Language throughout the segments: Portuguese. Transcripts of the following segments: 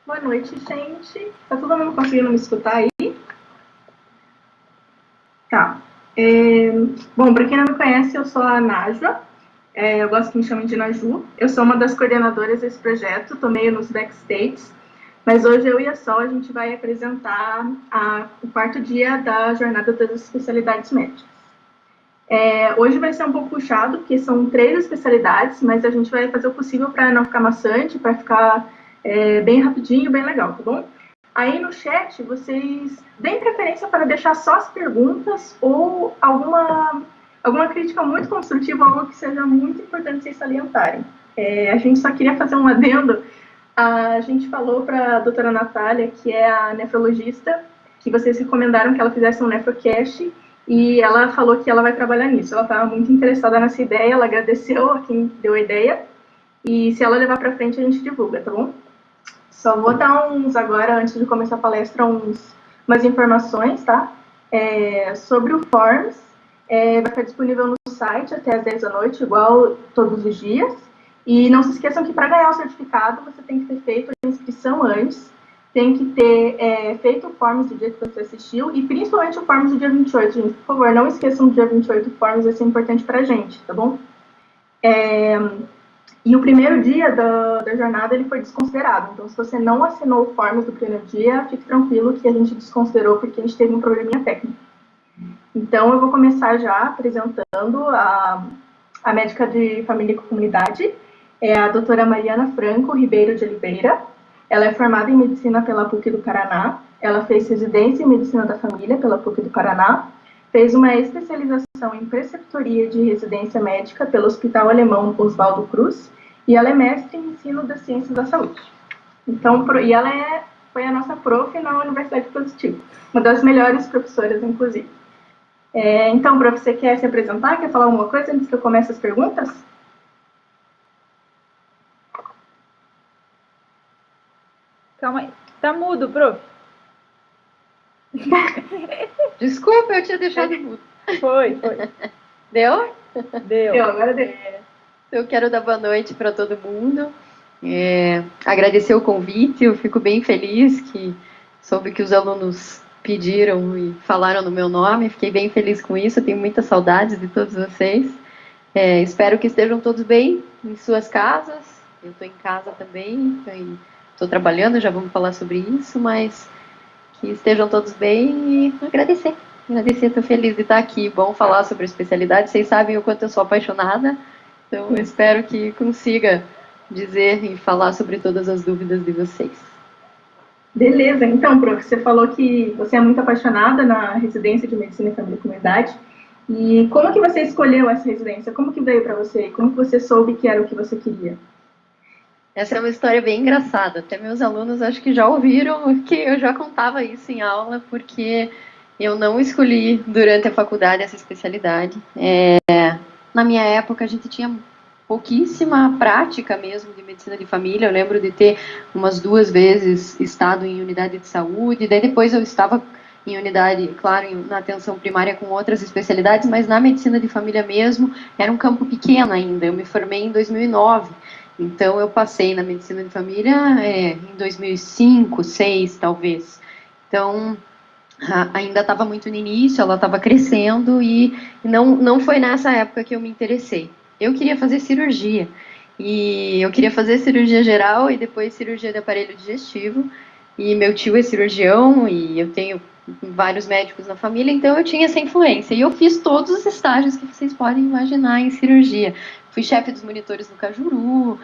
Boa noite, gente. Tá todo mundo conseguindo me escutar aí? Tá. Bom, para quem não me conhece, eu sou a Najwa. Eu gosto que me chamem de Naju. Eu sou uma das coordenadoras desse projeto, tô meio nos backstages, mas hoje eu e a Sol a gente vai apresentar o quarto dia da Jornada das Especialidades Médicas. Hoje vai ser um pouco puxado, porque são 3 especialidades, mas a gente vai fazer o possível para não ficar maçante, para ficar bem rapidinho, bem legal, tá bom? Aí no chat, vocês deem preferência para deixar só as perguntas ou alguma crítica muito construtiva, algo que seja muito importante vocês salientarem. A gente só queria fazer um adendo. A gente falou para a doutora Natália, que é a nefrologista, que vocês recomendaram que ela fizesse um nefrocast, e ela falou que ela vai trabalhar nisso. Ela estava muito interessada nessa ideia, ela agradeceu a quem deu a ideia, e se ela levar para frente, a gente divulga, tá bom? Só vou dar agora, antes de começar a palestra, umas informações, tá? Sobre o Forms, vai ficar disponível no site até às 10 da noite, igual todos os dias. E não se esqueçam que para ganhar o certificado, você tem que ter feito a inscrição antes, tem que ter feito o Forms do dia que você assistiu, e principalmente o Forms do dia 28, gente. Por favor, não esqueçam do dia 28, o Forms vai ser importante para a gente, tá bom? E o primeiro dia da jornada ele foi desconsiderado. Então, se você não assinou o Forms do primeiro dia, fique tranquilo que a gente desconsiderou porque a gente teve um probleminha técnico. Então, eu vou começar já apresentando a médica de família e comunidade, é a doutora Mariana Franco Ribeiro de Oliveira. Ela é formada em medicina pela PUC do Paraná. Ela fez residência em medicina da família pela PUC do Paraná. Fez uma especialização em preceptoria de residência médica pelo Hospital Alemão Oswaldo Cruz. E ela é mestre em ensino das ciências da saúde. Então, e ela foi a nossa prof na Universidade Positivo. Uma das melhores professoras, inclusive. Então, prof, você quer se apresentar? Quer falar alguma coisa antes que eu comece as perguntas? Calma aí. Tá mudo, prof. Desculpa, eu tinha deixado mudo. Foi. Deu? Deu, agora deu. Eu quero dar boa noite para todo mundo. Agradecer o convite, eu fico bem feliz que soube que os alunos pediram e falaram no meu nome, fiquei bem feliz com isso, eu tenho muitas saudades de todos vocês. Espero que estejam todos bem em suas casas, eu estou em casa também, estou trabalhando, já vamos falar sobre isso, mas que estejam todos bem e agradecer, estou feliz de estar aqui, bom falar sobre a especialidade, vocês sabem o quanto eu sou apaixonada, então eu espero que consiga dizer e falar sobre todas as dúvidas de vocês. Beleza, então, prof, você falou que você é muito apaixonada na residência de Medicina e Família e Comunidade. E como que você escolheu essa residência? Como que veio para você? Como que você soube que era o que você queria? Essa é uma história bem engraçada. Até meus alunos acho que já ouviram que eu já contava isso em aula, porque eu não escolhi durante a faculdade essa especialidade. Na minha época a gente tinha pouquíssima prática mesmo de medicina de família. Eu lembro de ter umas 2 vezes estado em unidade de saúde, daí depois eu estava em unidade, claro, na atenção primária com outras especialidades, mas na medicina de família mesmo era um campo pequeno ainda. Eu me formei em 2009, então eu passei na medicina de família em 2005, 2006 talvez. Então ainda estava muito no início, ela estava crescendo e não foi nessa época que eu me interessei. Eu queria fazer cirurgia, e eu queria fazer cirurgia geral e depois cirurgia de aparelho digestivo, e meu tio é cirurgião e eu tenho vários médicos na família, então eu tinha essa influência, e eu fiz todos os estágios que vocês podem imaginar em cirurgia. Fui chefe dos monitores no Cajuru,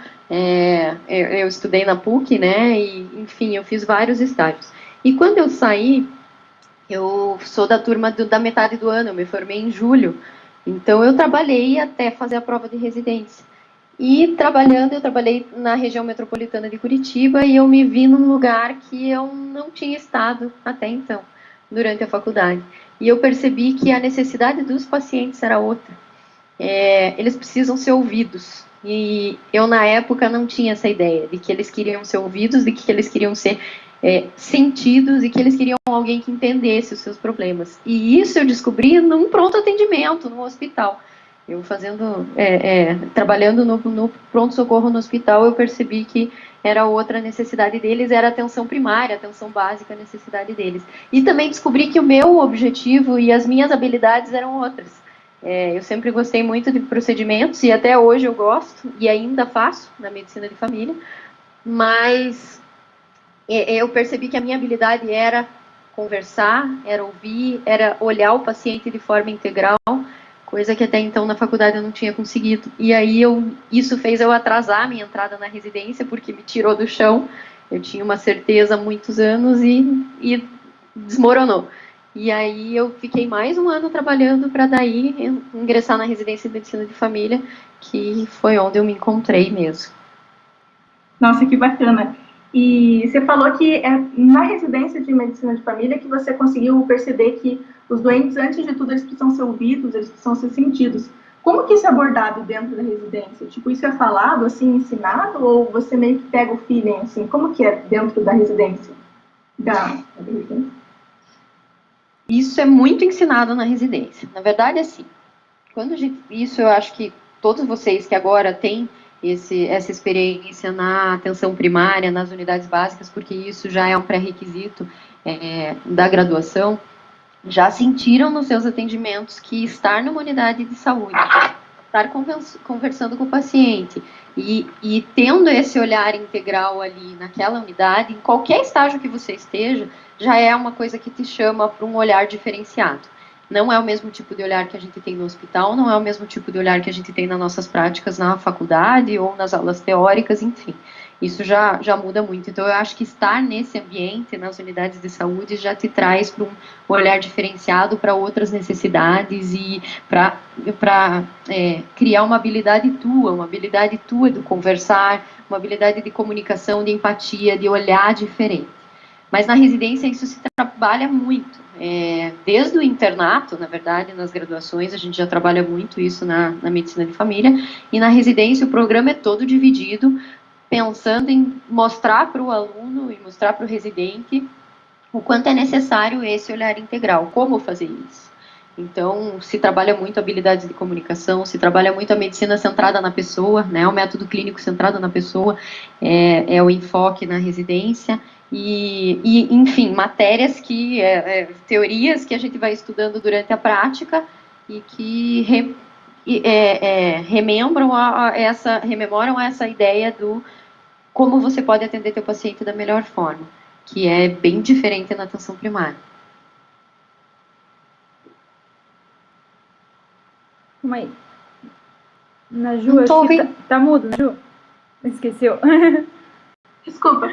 eu estudei na PUC, né, e enfim, eu fiz vários estágios. E quando eu saí, eu sou da turma da metade do ano, eu me formei em julho, então eu trabalhei até fazer a prova de residência. E trabalhando, eu trabalhei na região metropolitana de Curitiba e eu me vi num lugar que eu não tinha estado até então, durante a faculdade. E eu percebi que a necessidade dos pacientes era outra. Eles precisam ser ouvidos. E eu, na época, não tinha essa ideia de que eles queriam ser ouvidos, de que eles queriam ser sentidos e que eles queriam alguém que entendesse os seus problemas. E isso eu descobri num pronto atendimento, no hospital. Eu trabalhando no pronto-socorro no hospital, eu percebi que era outra necessidade deles, era a atenção primária, a atenção básica, a necessidade deles. E também descobri que o meu objetivo e as minhas habilidades eram outras. Eu sempre gostei muito de procedimentos, e até hoje eu gosto, e ainda faço na medicina de família, mas eu percebi que a minha habilidade era conversar, era ouvir, era olhar o paciente de forma integral, coisa que até então na faculdade eu não tinha conseguido. E aí isso fez eu atrasar a minha entrada na residência, porque me tirou do chão. Eu tinha uma certeza há muitos anos e desmoronou. E aí eu fiquei mais um ano trabalhando para daí ingressar na residência de medicina de família, que foi onde eu me encontrei mesmo. Nossa, que bacana. E você falou que é na residência de medicina de família que você conseguiu perceber que os doentes, antes de tudo, eles precisam ser ouvidos, eles precisam ser sentidos. Como que isso é abordado dentro da residência? Tipo, isso é falado, assim, ensinado, ou você meio que pega o feeling, assim? Como que é dentro da residência? Da residência? Isso é muito ensinado na residência. Na verdade, assim, isso eu acho que todos vocês que agora têm essa experiência na atenção primária, nas unidades básicas, porque isso já é um pré-requisito da graduação, já sentiram nos seus atendimentos que estar numa unidade de saúde, estar conversando com o paciente e tendo esse olhar integral ali naquela unidade, em qualquer estágio que você esteja, já é uma coisa que te chama para um olhar diferenciado. Não é o mesmo tipo de olhar que a gente tem no hospital, não é o mesmo tipo de olhar que a gente tem nas nossas práticas na faculdade ou nas aulas teóricas, enfim. Isso já muda muito. Então, eu acho que estar nesse ambiente, nas unidades de saúde, já te traz para um olhar diferenciado para outras necessidades e para criar uma habilidade tua de conversar, uma habilidade de comunicação, de empatia, de olhar diferente. Mas na residência isso se trabalha muito. Desde o internato, na verdade, nas graduações, a gente já trabalha muito isso na medicina de família, e na residência o programa é todo dividido, pensando em mostrar para o aluno e mostrar para o residente o quanto é necessário esse olhar integral, como fazer isso. Então, se trabalha muito habilidades de comunicação, se trabalha muito a medicina centrada na pessoa, né, o método clínico centrado na pessoa, é o enfoque na residência, enfim, matérias teorias que a gente vai estudando durante a prática e que rememoram essa ideia do como você pode atender teu paciente da melhor forma, que é bem diferente na atenção primária. Calma aí. Na Ju, acho que tá mudo, Ju? Esqueceu. Desculpa.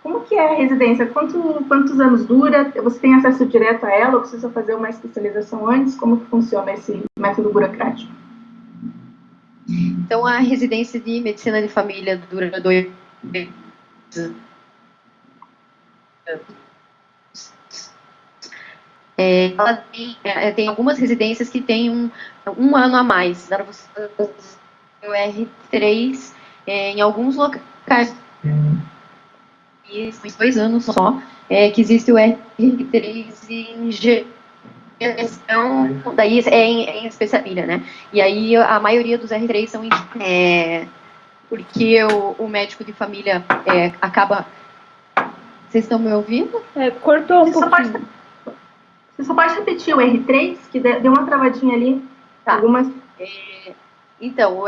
Como que é a residência? Quantos anos dura? Você tem acesso direto a ela ou precisa fazer uma especialização antes? Como que funciona esse método burocrático? Então, a residência de medicina de família dura 2 meses. Ela tem algumas residências que tem um ano a mais. Dá para você o R3 em alguns locais. E 2 anos só, que existe o R3 em gestão, daí em especialidade, né? E aí a maioria dos R3 são porque o médico de família acaba... Vocês estão me ouvindo? Cortou um pouquinho. Você só pode repetir o R3, que deu uma travadinha ali. Tá. Então,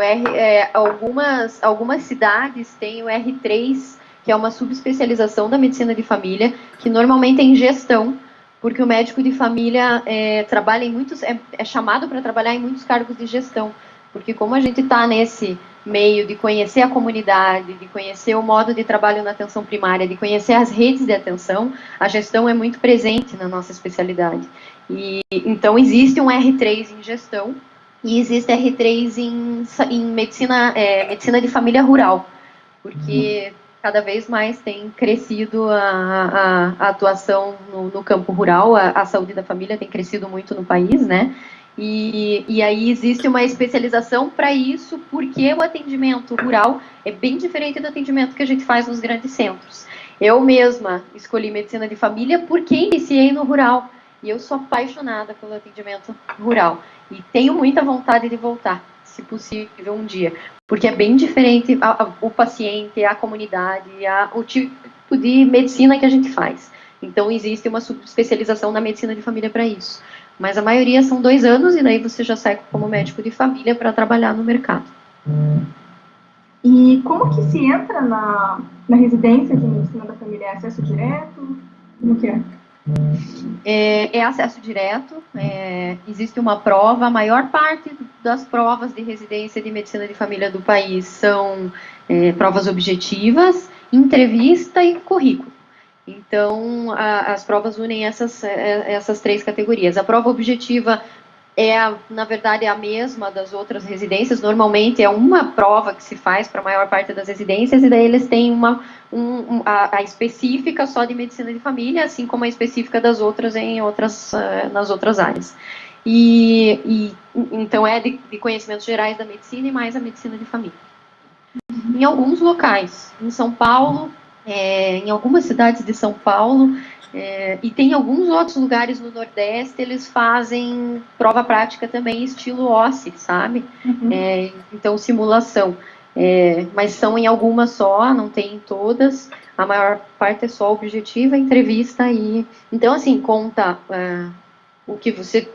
algumas cidades têm o R3, que é uma subespecialização da medicina de família, que normalmente é em gestão, porque o médico de família trabalha em muitos, é chamado para trabalhar em muitos cargos de gestão, porque como a gente está nesse meio de conhecer a comunidade, de conhecer o modo de trabalho na atenção primária, de conhecer as redes de atenção, a gestão é muito presente na nossa especialidade. E então existe um R3 em gestão e existe R3 em medicina de família rural, porque cada vez mais tem crescido a atuação no campo rural, a saúde da família tem crescido muito no país, né? E aí existe uma especialização para isso, porque o atendimento rural é bem diferente do atendimento que a gente faz nos grandes centros. Eu mesma escolhi medicina de família porque iniciei no rural, e eu sou apaixonada pelo atendimento rural. E tenho muita vontade de voltar, se possível, um dia. Porque é bem diferente o paciente, a comunidade, o tipo de medicina que a gente faz. Então, existe uma subespecialização na medicina de família para isso. Mas a maioria são 2 anos e daí você já sai como médico de família para trabalhar no mercado. E como que se entra na residência de medicina da família? É acesso direto? Como que é? É acesso direto, existe uma prova, a maior parte das provas de residência de medicina de família do país são provas objetivas, entrevista e currículo. Então, as provas unem essas 3 categorias. A prova objetiva na verdade, a mesma das outras residências. Normalmente é uma prova que se faz para a maior parte das residências, e daí eles têm a específica só de medicina de família, assim como a específica das outras nas outras áreas. Então é de conhecimentos gerais da medicina e mais a medicina de família. Em alguns locais, em São Paulo, em algumas cidades de São Paulo, e tem alguns outros lugares no Nordeste, eles fazem prova prática também, estilo OSCE, sabe? Uhum. Então, simulação. Mas são em algumas só, não tem em todas. A maior parte é só objetiva, entrevista. Então, assim, conta o que você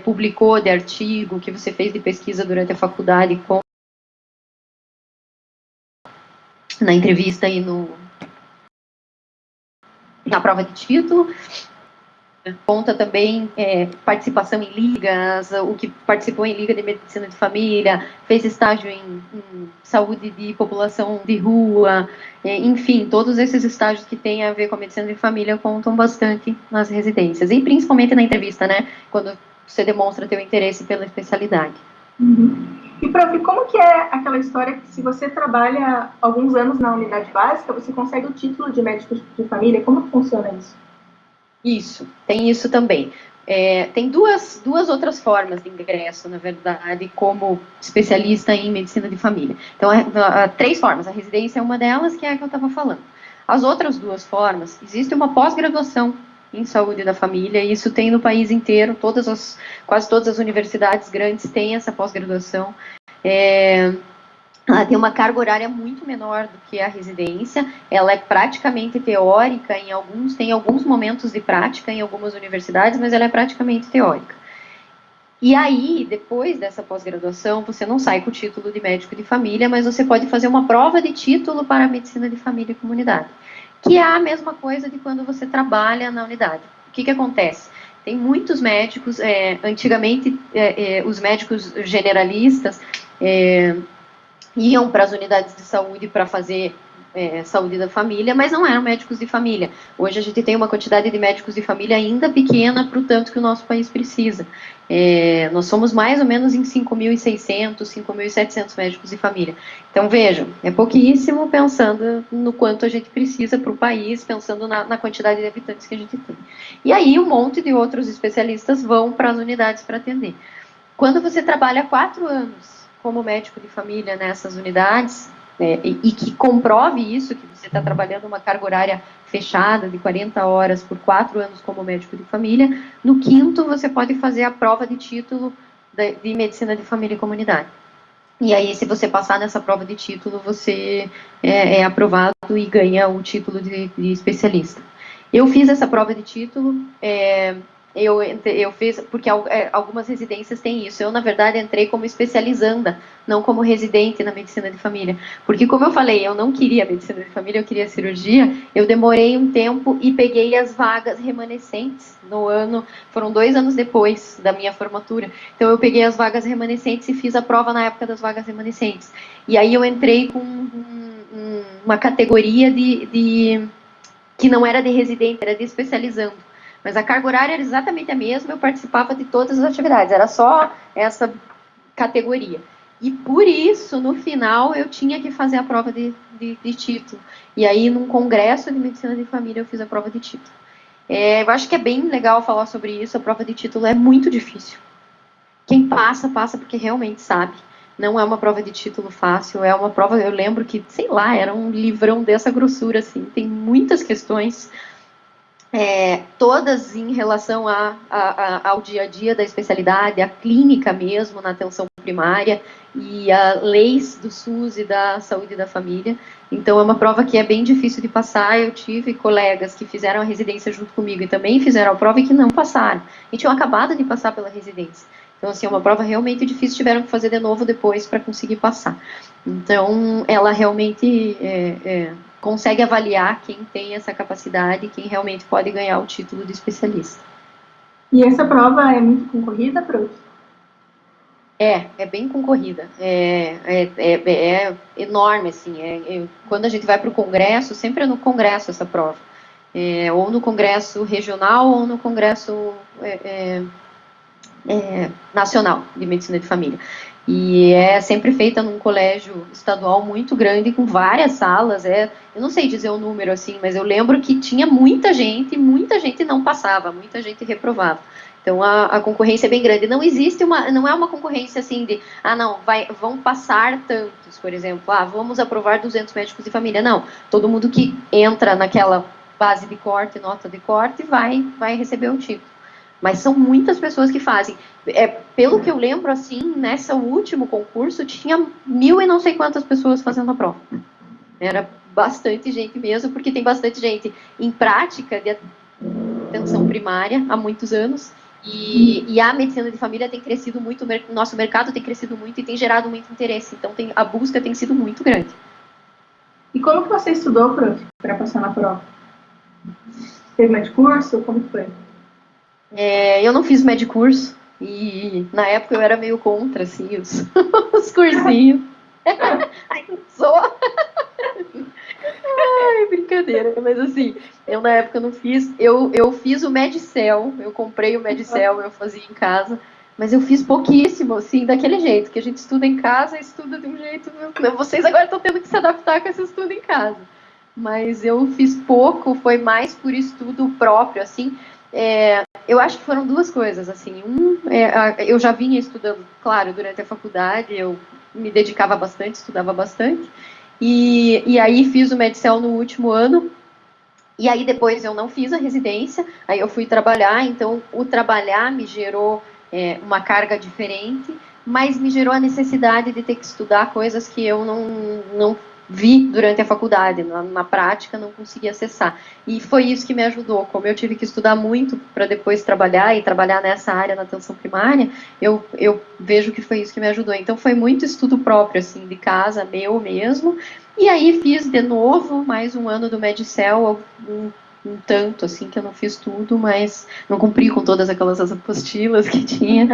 publicou de artigo, o que você fez de pesquisa durante a faculdade, na entrevista e na prova de título. Conta também participação em ligas, o que participou em liga de medicina de família, fez estágio em saúde de população de rua, enfim, todos esses estágios que têm a ver com a medicina de família contam bastante nas residências, e principalmente na entrevista, né, quando você demonstra teu interesse pela especialidade. Uhum. E, prof, como que é aquela história que se você trabalha alguns anos na unidade básica, você consegue o título de médico de família? Como funciona isso? Isso, tem isso também. Tem duas outras formas de ingresso, na verdade, como especialista em medicina de família. Então, 3 formas. A residência é uma delas, que é a que eu estava falando. As outras 2 formas, existe uma pós-graduação em saúde da família, e isso tem no país inteiro, quase todas as universidades grandes têm essa pós-graduação. Ela tem uma carga horária muito menor do que a residência, ela é praticamente teórica, tem alguns momentos de prática em algumas universidades, mas ela é praticamente teórica. E aí, depois dessa pós-graduação, você não sai com o título de médico de família, mas você pode fazer uma prova de título para a medicina de família e comunidade, que é a mesma coisa de quando você trabalha na unidade. O que acontece? Tem muitos médicos, antigamente os médicos generalistas iam para as unidades de saúde para fazer saúde da família, mas não eram médicos de família. Hoje a gente tem uma quantidade de médicos de família ainda pequena para o tanto que o nosso país precisa. Nós somos mais ou menos em 5.600, 5.700 médicos de família. Então vejam, é pouquíssimo pensando no quanto a gente precisa para o país, pensando na quantidade de habitantes que a gente tem. E aí um monte de outros especialistas vão para as unidades para atender. Quando você trabalha 4 anos como médico de família nessas unidades, e que comprove isso, que você está trabalhando uma carga horária fechada de 40 horas por 4 anos como médico de família, no 5º você pode fazer a prova de título de medicina de família e comunidade. E aí, se você passar nessa prova de título, você é aprovado e ganha o título de especialista. Eu fiz essa prova de título, eu fiz, porque algumas residências têm isso. Eu, na verdade, entrei como especializanda, não como residente na medicina de família. Porque, como eu falei, eu não queria medicina de família, eu queria cirurgia. Eu demorei um tempo e peguei as vagas remanescentes no ano. Foram 2 anos depois da minha formatura. Então, eu peguei as vagas remanescentes e fiz a prova na época das vagas remanescentes. E aí, eu entrei com uma categoria que não era de residente, era de especializando. Mas a carga horária era exatamente a mesma, eu participava de todas as atividades, era só essa categoria. E por isso, no final, eu tinha que fazer a prova de título. E aí, num congresso de medicina de família, eu fiz a prova de título. Eu acho que é bem legal falar sobre isso, a prova de título é muito difícil. Quem passa, passa porque realmente sabe. Não é uma prova de título fácil, é uma prova, eu lembro que, sei lá, era um livrão dessa grossura, assim, tem muitas questões. todas em relação ao dia a dia da especialidade, a clínica mesmo, na atenção primária, e a leis do SUS e da saúde da família. Então é uma prova que é bem difícil de passar. Eu tive colegas que fizeram a residência junto comigo e também fizeram a prova e que não passaram, e tinham acabado de passar pela residência. Então, assim, é uma prova realmente difícil, tiveram que fazer de novo depois para conseguir passar. Então, ela realmente consegue avaliar quem tem essa capacidade, quem realmente pode ganhar o título de especialista. E essa prova é muito concorrida, prof? É bem concorrida, é enorme, assim, quando a gente vai para o congresso, sempre é no congresso essa prova, ou no congresso regional ou no congresso nacional de medicina de família, e é sempre feita num colégio estadual muito grande, com várias salas, eu não sei dizer o número assim, mas eu lembro que tinha muita gente não passava, muita gente reprovava. Então a concorrência é bem grande. Não existe não é uma concorrência assim de, vão passar tantos, por exemplo, vamos aprovar 200 médicos de família. Não, todo mundo que entra naquela base de corte, nota de corte, vai receber o título. Mas são muitas pessoas que fazem. Pelo que eu lembro, assim, nesse último concurso, tinha 1.000 e não sei quantas pessoas fazendo a prova. Era bastante gente mesmo, porque tem bastante gente em prática de atenção primária há muitos anos. E a medicina de família tem crescido muito, o nosso mercado tem crescido muito e tem gerado muito interesse. Então, a busca tem sido muito grande. E como que você estudou, prof, para passar na prova? Fez mais curso? Como foi? Eu não fiz medicurso e na época eu era meio contra, assim, os cursinhos. Ai, sou... Ai, brincadeira. Mas assim, eu na época não fiz. Eu fiz o Medicel, eu comprei o Medicel, eu fazia em casa. Mas eu fiz pouquíssimo, assim, daquele jeito, que a gente estuda em casa, estuda de um jeito... Vocês agora estão tendo que se adaptar com esse estudo em casa. Mas eu fiz pouco, foi mais por estudo próprio, assim. Eu acho que foram duas coisas, assim. Eu já vinha estudando, claro, durante a faculdade, eu me dedicava bastante, estudava bastante. E aí fiz o Medicel no último ano. E aí depois eu não fiz a residência, aí eu fui trabalhar, então o trabalhar me gerou uma carga diferente, mas me gerou a necessidade de ter que estudar coisas que eu não vi durante a faculdade, na prática não consegui acessar. E foi isso que me ajudou, como eu tive que estudar muito para depois trabalhar e trabalhar nessa área na atenção primária, eu vejo que foi isso que me ajudou. Então foi muito estudo próprio, assim, de casa, meu mesmo. E aí fiz de novo mais um ano do Medicel, um tanto, assim, que eu não fiz tudo, mas não cumpri com todas aquelas apostilas que tinha.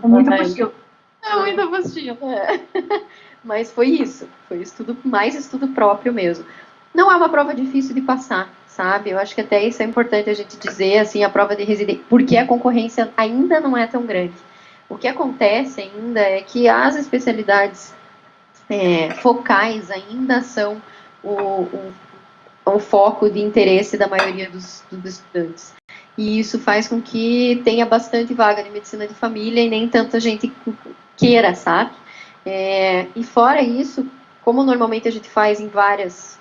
Muita apostila. Muita apostila, Mas foi isso, foi mais estudo próprio mesmo. Não é uma prova difícil de passar, sabe? Eu acho que até isso é importante a gente dizer, assim, a prova de residência, porque a concorrência ainda não é tão grande. O que acontece ainda é que as especialidades focais ainda são o foco de interesse da maioria dos estudantes. E isso faz com que tenha bastante vaga de medicina de família e nem tanta gente queira, sabe? E fora isso, como normalmente a gente faz em vários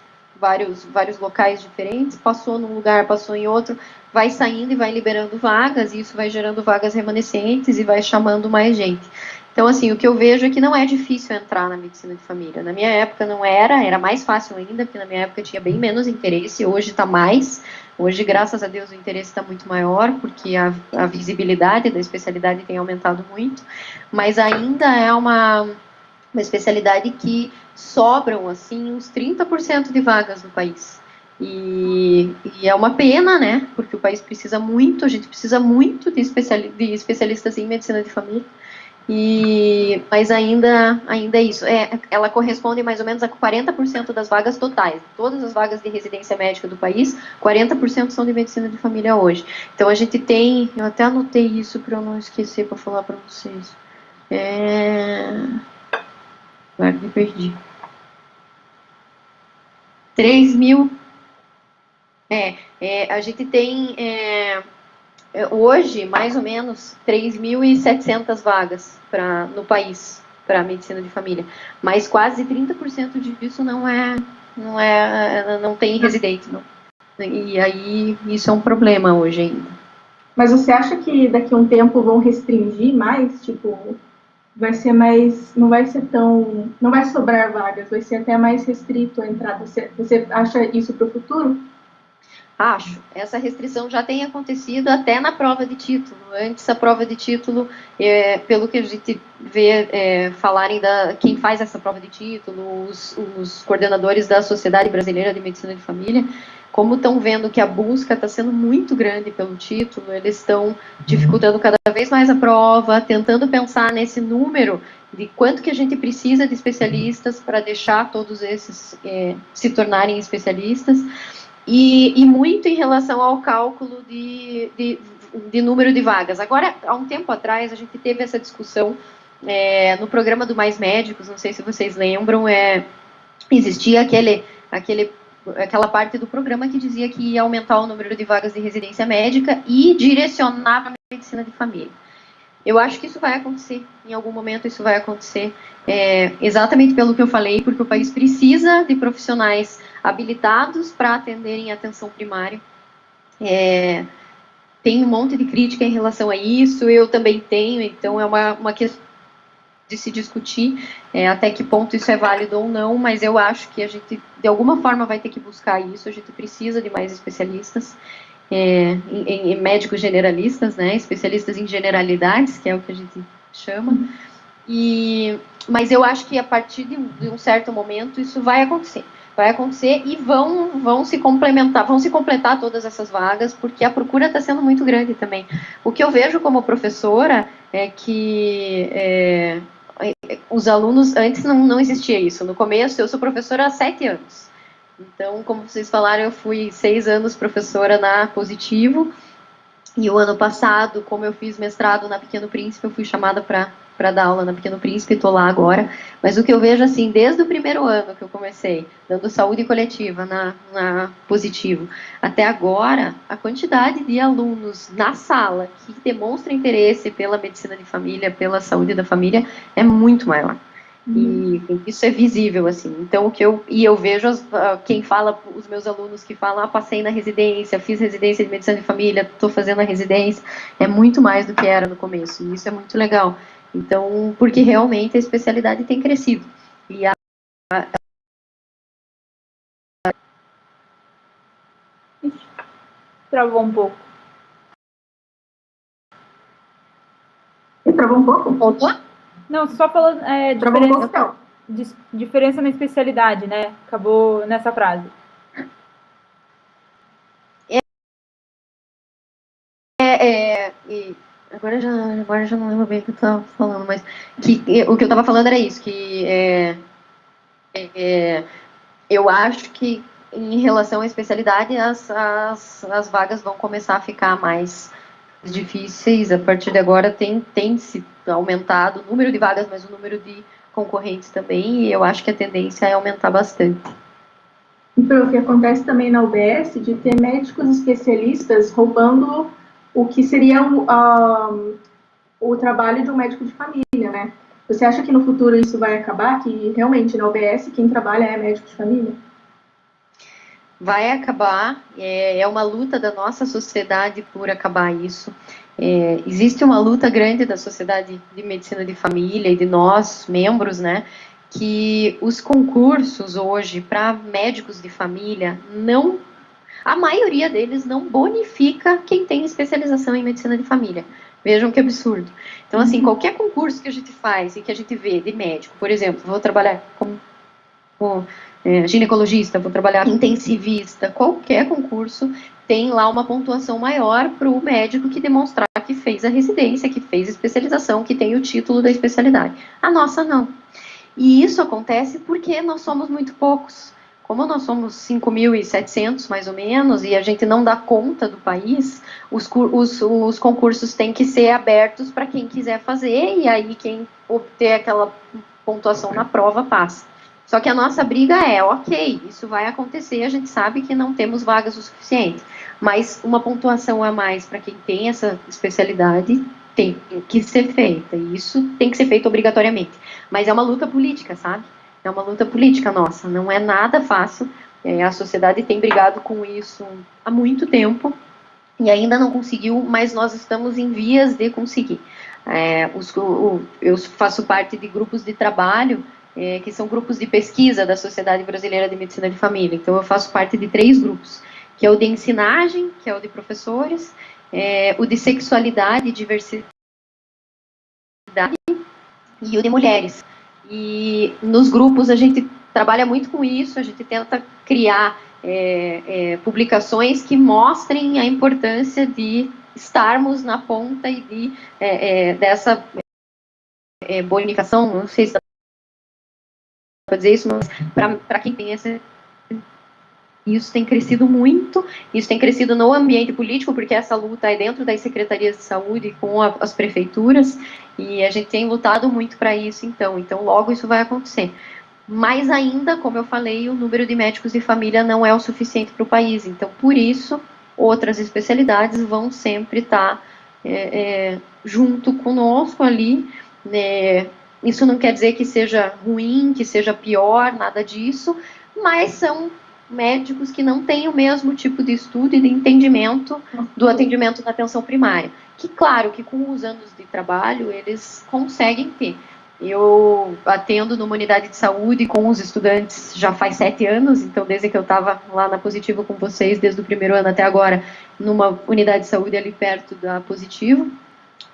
locais diferentes, passou num lugar, passou em outro, vai saindo e vai liberando vagas, e isso vai gerando vagas remanescentes e vai chamando mais gente. Então, assim, o que eu vejo é que não é difícil entrar na medicina de família. Na minha época não era mais fácil ainda, porque na minha época tinha bem menos interesse, hoje está mais. Hoje, graças a Deus, o interesse está muito maior, porque a visibilidade da especialidade tem aumentado muito, mas ainda é uma especialidade que sobram, assim, uns 30% de vagas no país. E é uma pena, né, porque o país precisa muito, a gente precisa muito de especialistas em medicina de família. Mas ainda é isso. Ela corresponde mais ou menos a 40% das vagas totais. Todas as vagas de residência médica do país, 40% são de medicina de família hoje. Então a gente tem, eu até anotei isso para eu não esquecer para falar para vocês. Agora me perdi. 3.000. A gente tem hoje, mais ou menos, 3.700 vagas no país para medicina de família. Mas quase 30% disso não tem residente, não. E aí isso é um problema hoje ainda. Mas você acha que daqui a um tempo vão restringir mais? Tipo, vai ser mais. Não vai ser tão. Não vai sobrar vagas, vai ser até mais restrito a entrada. Você acha isso para o futuro? Acho. Essa restrição já tem acontecido até na prova de título. Antes, a prova de título, pelo que a gente vê falarem quem faz essa prova de título, os coordenadores da Sociedade Brasileira de Medicina de Família, como estão vendo que a busca está sendo muito grande pelo título, eles estão dificultando cada vez mais a prova, tentando pensar nesse número de quanto que a gente precisa de especialistas para deixar todos esses se tornarem especialistas. E muito em relação ao cálculo de número de vagas. Agora, há um tempo atrás, a gente teve essa discussão no programa do Mais Médicos, não sei se vocês lembram, existia aquela parte do programa que dizia que ia aumentar o número de vagas de residência médica e direcionar para a medicina de família. Eu acho que isso vai acontecer, em algum momento isso vai acontecer, exatamente pelo que eu falei, porque o país precisa de profissionais habilitados para atenderem a atenção primária. Tem um monte de crítica em relação a isso, eu também tenho, então é uma questão de se discutir até que ponto isso é válido ou não, mas eu acho que a gente, de alguma forma, vai ter que buscar isso, a gente precisa de mais especialistas. Em médicos generalistas, né, especialistas em generalidades, que é o que a gente chama, mas eu acho que a partir de um certo momento isso vai acontecer e vão se completar todas essas vagas, porque a procura está sendo muito grande também. O que eu vejo como professora é que os alunos, antes não existia isso, no começo eu sou professora há 7 anos, então, como vocês falaram, eu fui 6 anos professora na Positivo, e o ano passado, como eu fiz mestrado na Pequeno Príncipe, eu fui chamada para dar aula na Pequeno Príncipe, estou lá agora. Mas o que eu vejo, assim, desde o primeiro ano que eu comecei, dando saúde coletiva na Positivo, até agora, a quantidade de alunos na sala que demonstram interesse pela medicina de família, pela saúde da família, é muito maior. E isso é visível, assim. Então, eu vejo quem fala, os meus alunos que falam, passei na residência, fiz residência de medicina de família, estou fazendo a residência, é muito mais do que era no começo, e isso é muito legal. Então, porque realmente a especialidade tem crescido. E Travou um pouco. Travou um pouco? Voltou? Não, só falando diferença na especialidade, né? Acabou nessa frase. Agora já não lembro bem o que eu estava falando, mas o que eu estava falando era isso, que eu acho que em relação à especialidade, as vagas vão começar a ficar mais difíceis. A partir de agora tem se aumentado o número de vagas, mas o número de concorrentes também, e eu acho que a tendência é aumentar bastante. E pelo que acontece também na UBS, de ter médicos especialistas roubando o que seria o trabalho de um médico de família, né? Você acha que no futuro isso vai acabar? Que realmente na UBS quem trabalha é médico de família? Vai acabar, é uma luta da nossa sociedade por acabar isso. Existe uma luta grande da sociedade de medicina de família e de nós, membros, né, que os concursos hoje para médicos de família, a maioria deles não bonifica quem tem especialização em medicina de família. Vejam que absurdo. Então, assim, qualquer concurso que a gente faz e que a gente vê de médico, por exemplo, vou trabalhar como ginecologista, vou trabalhar intensivista, qualquer concurso tem lá uma pontuação maior para o médico que demonstrar que fez a residência, que fez a especialização, que tem o título da especialidade. A nossa não. E isso acontece porque nós somos muito poucos. Como nós somos 5.700 mais ou menos, e a gente não dá conta do país, os concursos têm que ser abertos para quem quiser fazer, e aí quem obter aquela pontuação na prova passa. Só que a nossa briga é, ok, isso vai acontecer, a gente sabe que não temos vagas o suficiente, mas uma pontuação a mais para quem tem essa especialidade tem que ser feita, e isso tem que ser feito obrigatoriamente. Mas é uma luta política, sabe? É uma luta política nossa, não é nada fácil, A sociedade tem brigado com isso há muito tempo e ainda não conseguiu, mas nós estamos em vias de conseguir. Eu faço parte de grupos de trabalho, que são grupos de pesquisa da Sociedade Brasileira de Medicina de Família. Então, eu faço parte de 3 grupos, que é o de ensinagem, que é o de professores, o de sexualidade e diversidade e o de mulheres. E nos grupos a gente trabalha muito com isso, a gente tenta criar publicações que mostrem a importância de estarmos na ponta e dessa bonificação, não sei se dá para dizer isso, mas para quem tem essa... Isso tem crescido muito, isso tem crescido no ambiente político, porque essa luta é dentro das secretarias de saúde com as prefeituras, e a gente tem lutado muito para isso, então logo isso vai acontecer. Mas ainda, como eu falei, o número de médicos de família não é o suficiente para o país, então por isso outras especialidades vão sempre estar junto conosco ali, né? Isso não quer dizer que seja ruim, que seja pior, nada disso, mas são médicos que não têm o mesmo tipo de estudo e de entendimento do atendimento na atenção primária. Que, claro, que com os anos de trabalho eles conseguem ter. Eu atendo numa unidade de saúde com os estudantes já faz 7 anos, então desde que eu estava lá na Positivo com vocês, desde o primeiro ano até agora, numa unidade de saúde ali perto da Positivo.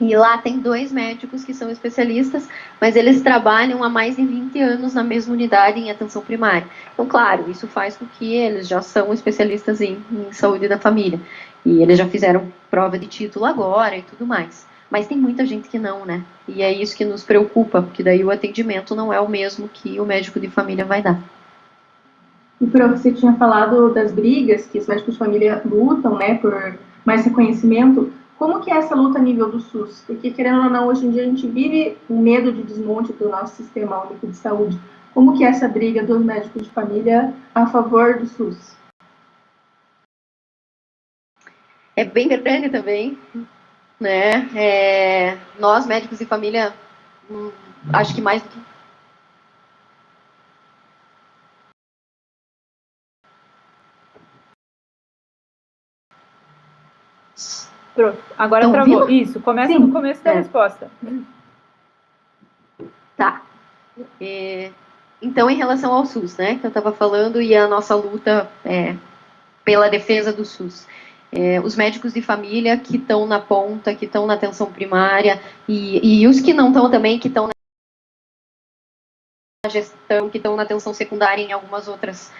E lá tem 2 médicos que são especialistas, mas eles trabalham há mais de 20 anos na mesma unidade em atenção primária. Então, claro, isso faz com que eles já são especialistas em saúde da família. E eles já fizeram prova de título agora e tudo mais. Mas tem muita gente que não, né? E é isso que nos preocupa, porque daí o atendimento não é o mesmo que o médico de família vai dar. E, Prof, você tinha falado das brigas que os médicos de família lutam, né, por mais reconhecimento. Como que é essa luta a nível do SUS? Porque, querendo ou não, hoje em dia a gente vive um medo de desmonte do nosso sistema único de saúde. Como que é essa briga dos médicos de família a favor do SUS? É bem grande também, né? Nós, médicos de família, acho que mais do que... Agora Tão travou. ouvindo? Isso, começa no começo da resposta. Tá. Então, em relação ao SUS, né, que eu estava falando, e a nossa luta pela defesa do SUS. Os médicos de família que estão na ponta, que estão na atenção primária, e os que não estão também, que estão na gestão, que estão na atenção secundária em algumas outras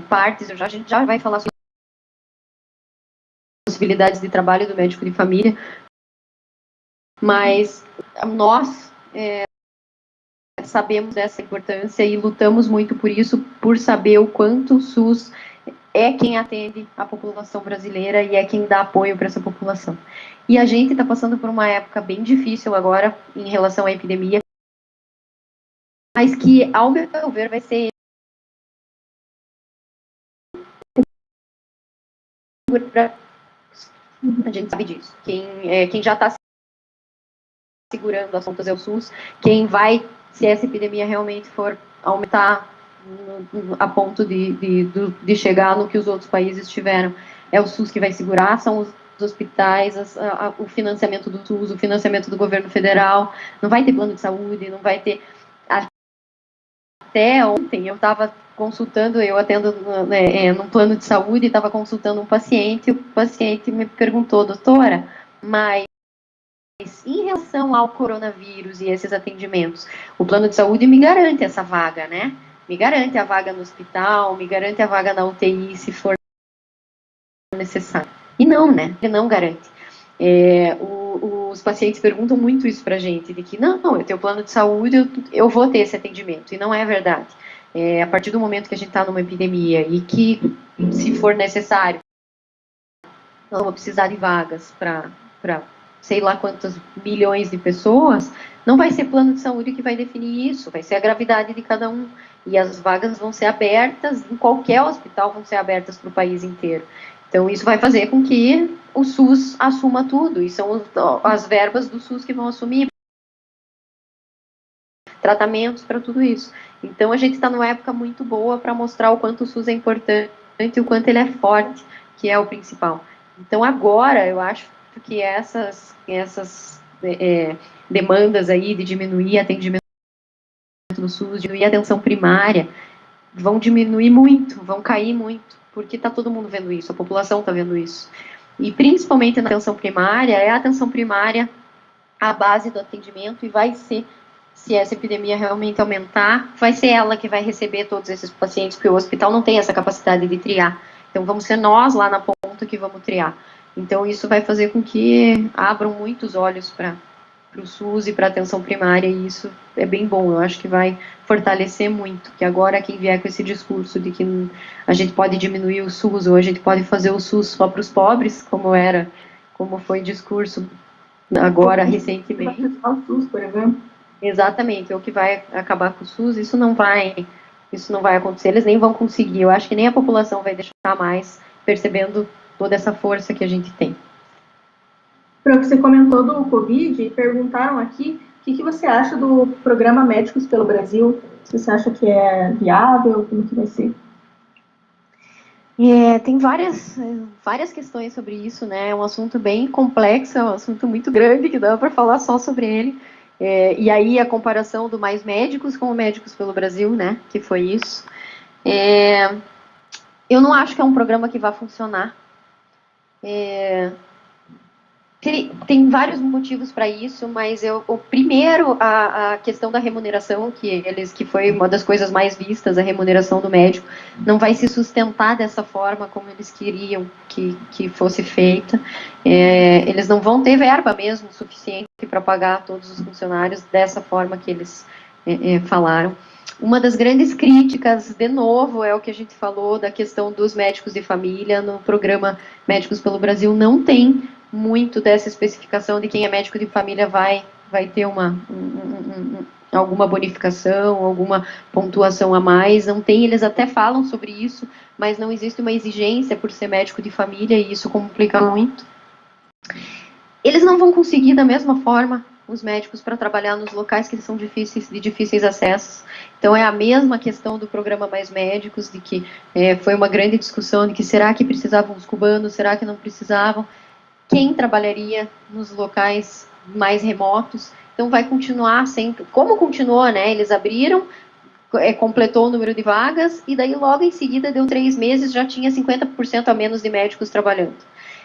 partes. A gente já vai falar sobre possibilidades de trabalho do médico de família, mas nós sabemos dessa importância e lutamos muito por isso, por saber o quanto o SUS é quem atende a população brasileira e é quem dá apoio para essa população. E a gente está passando por uma época bem difícil agora em relação à epidemia, mas que, ao meu ver, vai ser... A gente sabe disso. Quem já está segurando as contas é o SUS. Quem vai, se essa epidemia realmente for aumentar a ponto de chegar no que os outros países tiveram, é o SUS que vai segurar, são os hospitais, o financiamento do SUS, o financiamento do governo federal. Não vai ter plano de saúde, não vai ter... Até ontem eu estava consultando, eu atendo num plano de saúde, estava consultando um paciente, e o paciente me perguntou: doutora, mas em relação ao coronavírus e esses atendimentos, o plano de saúde me garante essa vaga, né? Me garante a vaga no hospital, me garante a vaga na UTI, se for necessário. E não, né? Ele não garante. Os pacientes perguntam muito isso pra gente, de que não, eu tenho plano de saúde, eu vou ter esse atendimento, e não é verdade. A partir do momento que a gente está numa epidemia e que, se for necessário, nós vamos precisar de vagas para sei lá quantas milhões de pessoas, não vai ser plano de saúde que vai definir isso, vai ser a gravidade de cada um. E as vagas vão ser abertas, em qualquer hospital vão ser abertas para o país inteiro. Então, isso vai fazer com que o SUS assuma tudo, e são as verbas do SUS que vão assumir. tratamentos, para tudo isso. Então, a gente está numa época muito boa para mostrar o quanto o SUS é importante e o quanto ele é forte, que é o principal. Então, agora, eu acho que essas demandas aí de diminuir atendimento no SUS, diminuir a atenção primária, vão diminuir muito, vão cair muito, porque está todo mundo vendo isso, a população está vendo isso. E principalmente na atenção primária, é a atenção primária a base do atendimento e vai ser, se essa epidemia realmente aumentar, vai ser ela que vai receber todos esses pacientes, porque o hospital não tem essa capacidade de triar. Então vamos ser nós lá na ponta que vamos triar. Então isso vai fazer com que abram muitos olhos para o SUS e para a atenção primária, e isso é bem bom, eu acho que vai fortalecer muito, que agora quem vier com esse discurso de que a gente pode diminuir o SUS, ou a gente pode fazer o SUS só para os pobres, como foi discurso agora recentemente. O SUS, por exemplo. Exatamente, ou que vai acabar com o SUS, isso não vai acontecer, eles nem vão conseguir, eu acho que nem a população vai deixar mais, percebendo toda essa força que a gente tem. Você comentou do Covid e perguntaram aqui o que você acha do programa Médicos pelo Brasil. Se você acha que é viável, como que vai ser? Tem várias questões sobre isso, né? É um assunto bem complexo, é um assunto muito grande que dá para falar só sobre ele. E aí a comparação do Mais Médicos com o Médicos pelo Brasil, né? Que foi isso. Eu não acho que é um programa que vai funcionar. Tem vários motivos para isso, mas o primeiro, a questão da remuneração, que foi uma das coisas mais vistas, a remuneração do médico, não vai se sustentar dessa forma como eles queriam que fosse feita. Eles não vão ter verba mesmo suficiente para pagar todos os funcionários dessa forma que eles falaram. Uma das grandes críticas, de novo, é o que a gente falou da questão dos médicos de família. No programa Médicos pelo Brasil não tem muito dessa especificação de quem é médico de família vai ter alguma bonificação, alguma pontuação a mais. Não tem, eles até falam sobre isso, mas não existe uma exigência por ser médico de família e isso complica muito. Eles não vão conseguir da mesma forma os médicos para trabalhar nos locais que são de difíceis acessos. Então é a mesma questão do programa Mais Médicos, de que foi uma grande discussão de que será que precisavam os cubanos, será que não precisavam? Quem trabalharia nos locais mais remotos? Então vai continuar sempre, como continuou, né? Eles abriram, completou o número de vagas e daí logo em seguida deu 3 meses, já tinha 50% a menos de médicos trabalhando.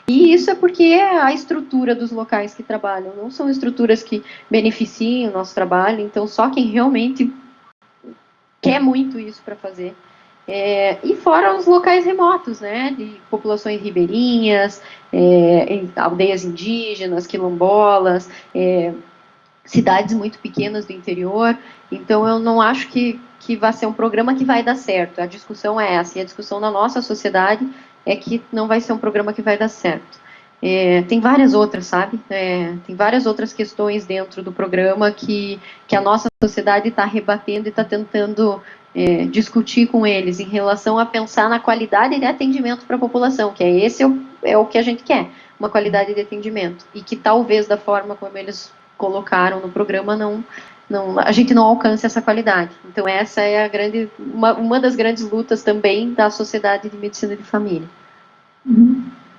E isso é porque a estrutura dos locais que trabalham não são estruturas que beneficiem o nosso trabalho, então só quem realmente quer muito isso para fazer. E fora os locais remotos, né, de populações ribeirinhas, aldeias indígenas, quilombolas, cidades muito pequenas do interior. Então eu não acho que vai ser um programa que vai dar certo. A discussão é essa, e a discussão na nossa sociedade é que não vai ser um programa que vai dar certo. Tem várias outras, sabe? Tem várias outras questões dentro do programa que a nossa sociedade está rebatendo e está tentando discutir com eles em relação a pensar na qualidade de atendimento para a população, que esse é o que a gente quer, uma qualidade de atendimento, e que talvez da forma como eles colocaram no programa a gente não alcance essa qualidade. Então essa é uma das grandes lutas também da sociedade de medicina de família.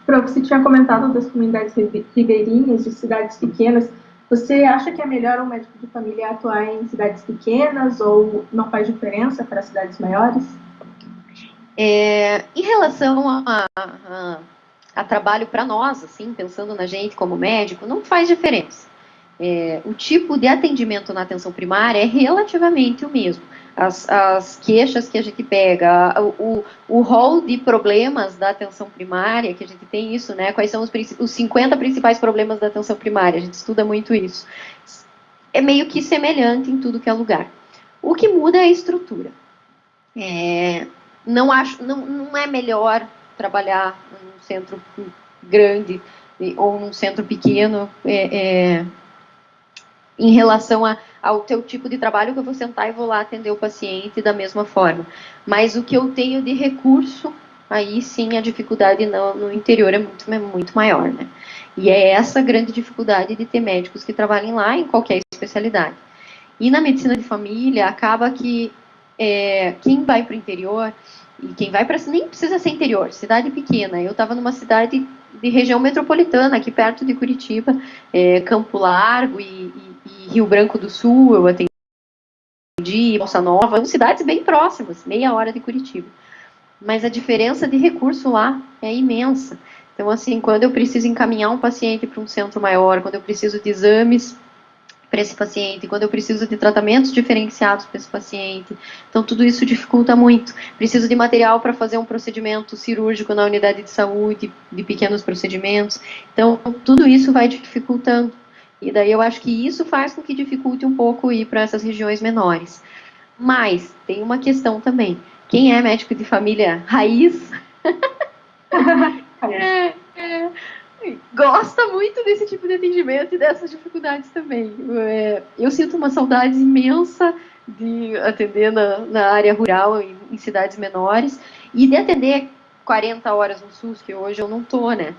Você tinha comentado das comunidades ribeirinhas, de cidades pequenas. Você acha que é melhor um médico de família atuar em cidades pequenas ou não faz diferença para cidades maiores? Em relação a trabalho para nós, assim, pensando na gente como médico, não faz diferença. O tipo de atendimento na atenção primária é relativamente o mesmo. As queixas que a gente pega, o rol de problemas da atenção primária, que a gente tem isso, né? Quais são os 50 principais problemas da atenção primária? A gente estuda muito isso. É meio que semelhante em tudo que é lugar. O que muda é a estrutura. Não é melhor trabalhar num centro grande ou num centro pequeno em relação ao teu tipo de trabalho, que eu vou sentar e vou lá atender o paciente da mesma forma. Mas o que eu tenho de recurso, aí sim a dificuldade no interior é muito maior, né? E é essa grande dificuldade de ter médicos que trabalhem lá em qualquer especialidade. E na medicina de família, acaba que quem vai para o interior, e quem vai para... nem precisa ser interior, cidade pequena. Eu estava numa cidade de região metropolitana, aqui perto de Curitiba, Campo Largo e Rio Branco do Sul, eu atendi, Bolsa Nova, são cidades bem próximas, meia hora de Curitiba. Mas a diferença de recurso lá é imensa. Então, assim, quando eu preciso encaminhar um paciente para um centro maior, quando eu preciso de exames para esse paciente, quando eu preciso de tratamentos diferenciados para esse paciente, então tudo isso dificulta muito. Preciso de material para fazer um procedimento cirúrgico na unidade de saúde, de pequenos procedimentos. Então, tudo isso vai dificultando. E daí eu acho que isso faz com que dificulte um pouco ir para essas regiões menores. Mas tem uma questão também. Quem é médico de família raiz gosta muito desse tipo de atendimento e dessas dificuldades também. Eu sinto uma saudade imensa de atender na área rural, em cidades menores, e de atender 40 horas no SUS, que hoje eu não tô, né?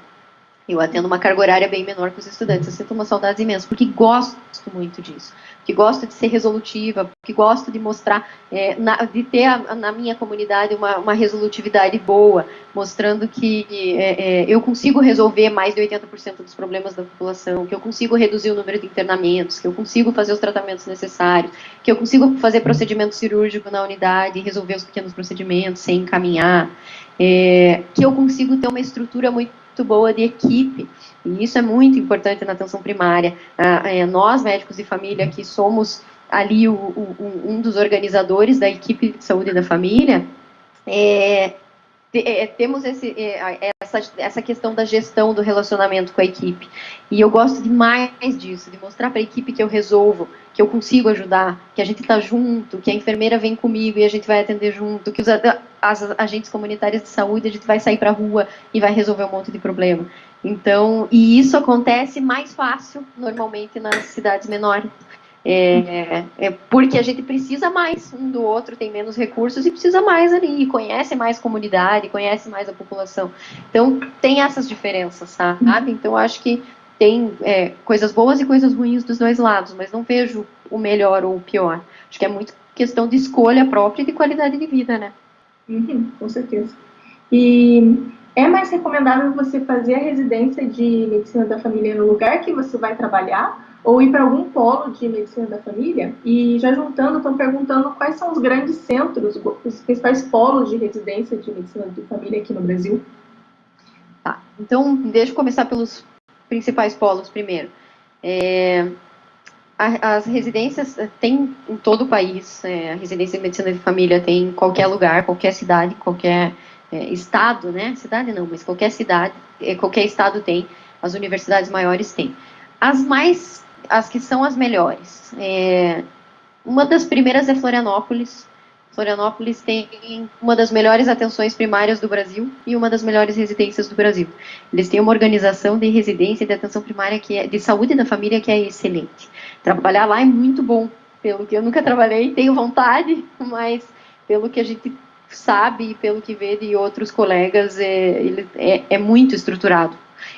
Eu atendo uma carga horária bem menor que os estudantes. Eu sinto uma saudade imensa, porque gosto muito disso. Porque gosto de ser resolutiva, porque gosto de mostrar, de ter na minha comunidade uma resolutividade boa, mostrando que eu consigo resolver mais de 80% dos problemas da população, que eu consigo reduzir o número de internamentos, que eu consigo fazer os tratamentos necessários, que eu consigo fazer procedimento cirúrgico na unidade e resolver os pequenos procedimentos sem encaminhar, que eu consigo ter uma estrutura muito boa de equipe, e isso é muito importante na atenção primária. Nós, médicos de família, que somos ali um dos organizadores da equipe de saúde da família, temos essa questão da gestão do relacionamento com a equipe. E eu gosto demais disso, de mostrar para a equipe que eu resolvo, que eu consigo ajudar, que a gente está junto, que a enfermeira vem comigo e a gente vai atender junto, que as agentes comunitárias de saúde, a gente vai sair para a rua e vai resolver um monte de problema. Então, e isso acontece mais fácil, normalmente, nas cidades menores. Porque a gente precisa mais um do outro, tem menos recursos e precisa mais ali, conhece mais comunidade, conhece mais a população. Então, tem essas diferenças, sabe? Então, acho que tem coisas boas e coisas ruins dos dois lados, mas não vejo o melhor ou o pior. Acho que é muito questão de escolha própria e de qualidade de vida, né? Com certeza. E é mais recomendável você fazer a residência de medicina da família no lugar que você vai trabalhar ou ir para algum polo de medicina da família? E já juntando, estão perguntando quais são os grandes centros, os principais polos de residência de medicina de família aqui no Brasil. Tá, então deixa eu começar pelos principais polos primeiro. As residências tem em todo o país, a residência de medicina de família tem em qualquer lugar, qualquer cidade, qualquer estado, né? Cidade não, mas qualquer cidade, qualquer estado tem, as universidades maiores têm. As que são as melhores. Uma das primeiras é Florianópolis. Florianópolis tem uma das melhores atenções primárias do Brasil e uma das melhores residências do Brasil. Eles têm uma organização de residência e de atenção primária de saúde da família que é excelente. Trabalhar lá é muito bom, pelo que eu nunca trabalhei, tenho vontade, mas pelo que a gente sabe e pelo que vê de outros colegas, ele é muito estruturado.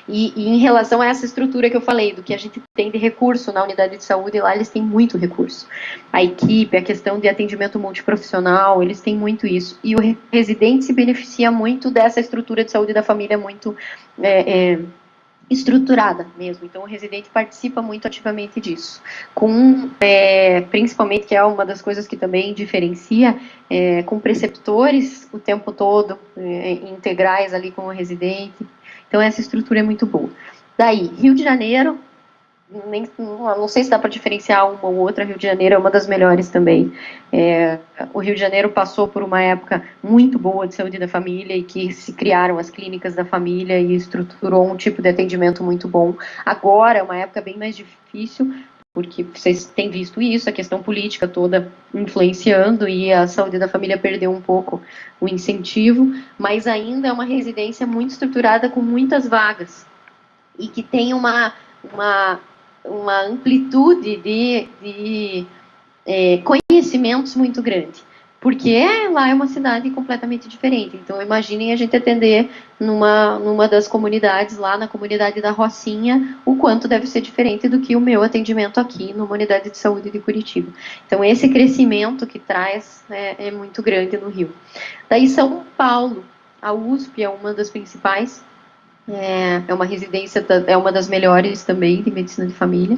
E em relação a essa estrutura que eu falei, do que a gente tem de recurso na unidade de saúde, lá eles têm muito recurso. A equipe, a questão de atendimento multiprofissional, eles têm muito isso. E o residente se beneficia muito dessa estrutura de saúde da família muito estruturada mesmo. Então, o residente participa muito ativamente disso. Principalmente, que é uma das coisas que também diferencia, com preceptores o tempo todo, integrais ali com o residente. Então, essa estrutura é muito boa. Daí, Rio de Janeiro, não sei se dá para diferenciar uma ou outra, Rio de Janeiro é uma das melhores também. O Rio de Janeiro passou por uma época muito boa de saúde da família e que se criaram as clínicas da família e estruturou um tipo de atendimento muito bom. Agora é uma época bem mais difícil, porque vocês têm visto isso, a questão política toda influenciando e a saúde da família perdeu um pouco o incentivo, mas ainda é uma residência muito estruturada com muitas vagas e que tem uma amplitude de conhecimentos muito grande. porque lá é uma cidade completamente diferente. Então, imaginem a gente atender numa das comunidades, lá na comunidade da Rocinha, o quanto deve ser diferente do que o meu atendimento aqui numa unidade de saúde de Curitiba. Então, esse crescimento que traz é muito grande no Rio. Daí, São Paulo, a USP é uma das principais, é uma residência, é uma das melhores também de medicina de família.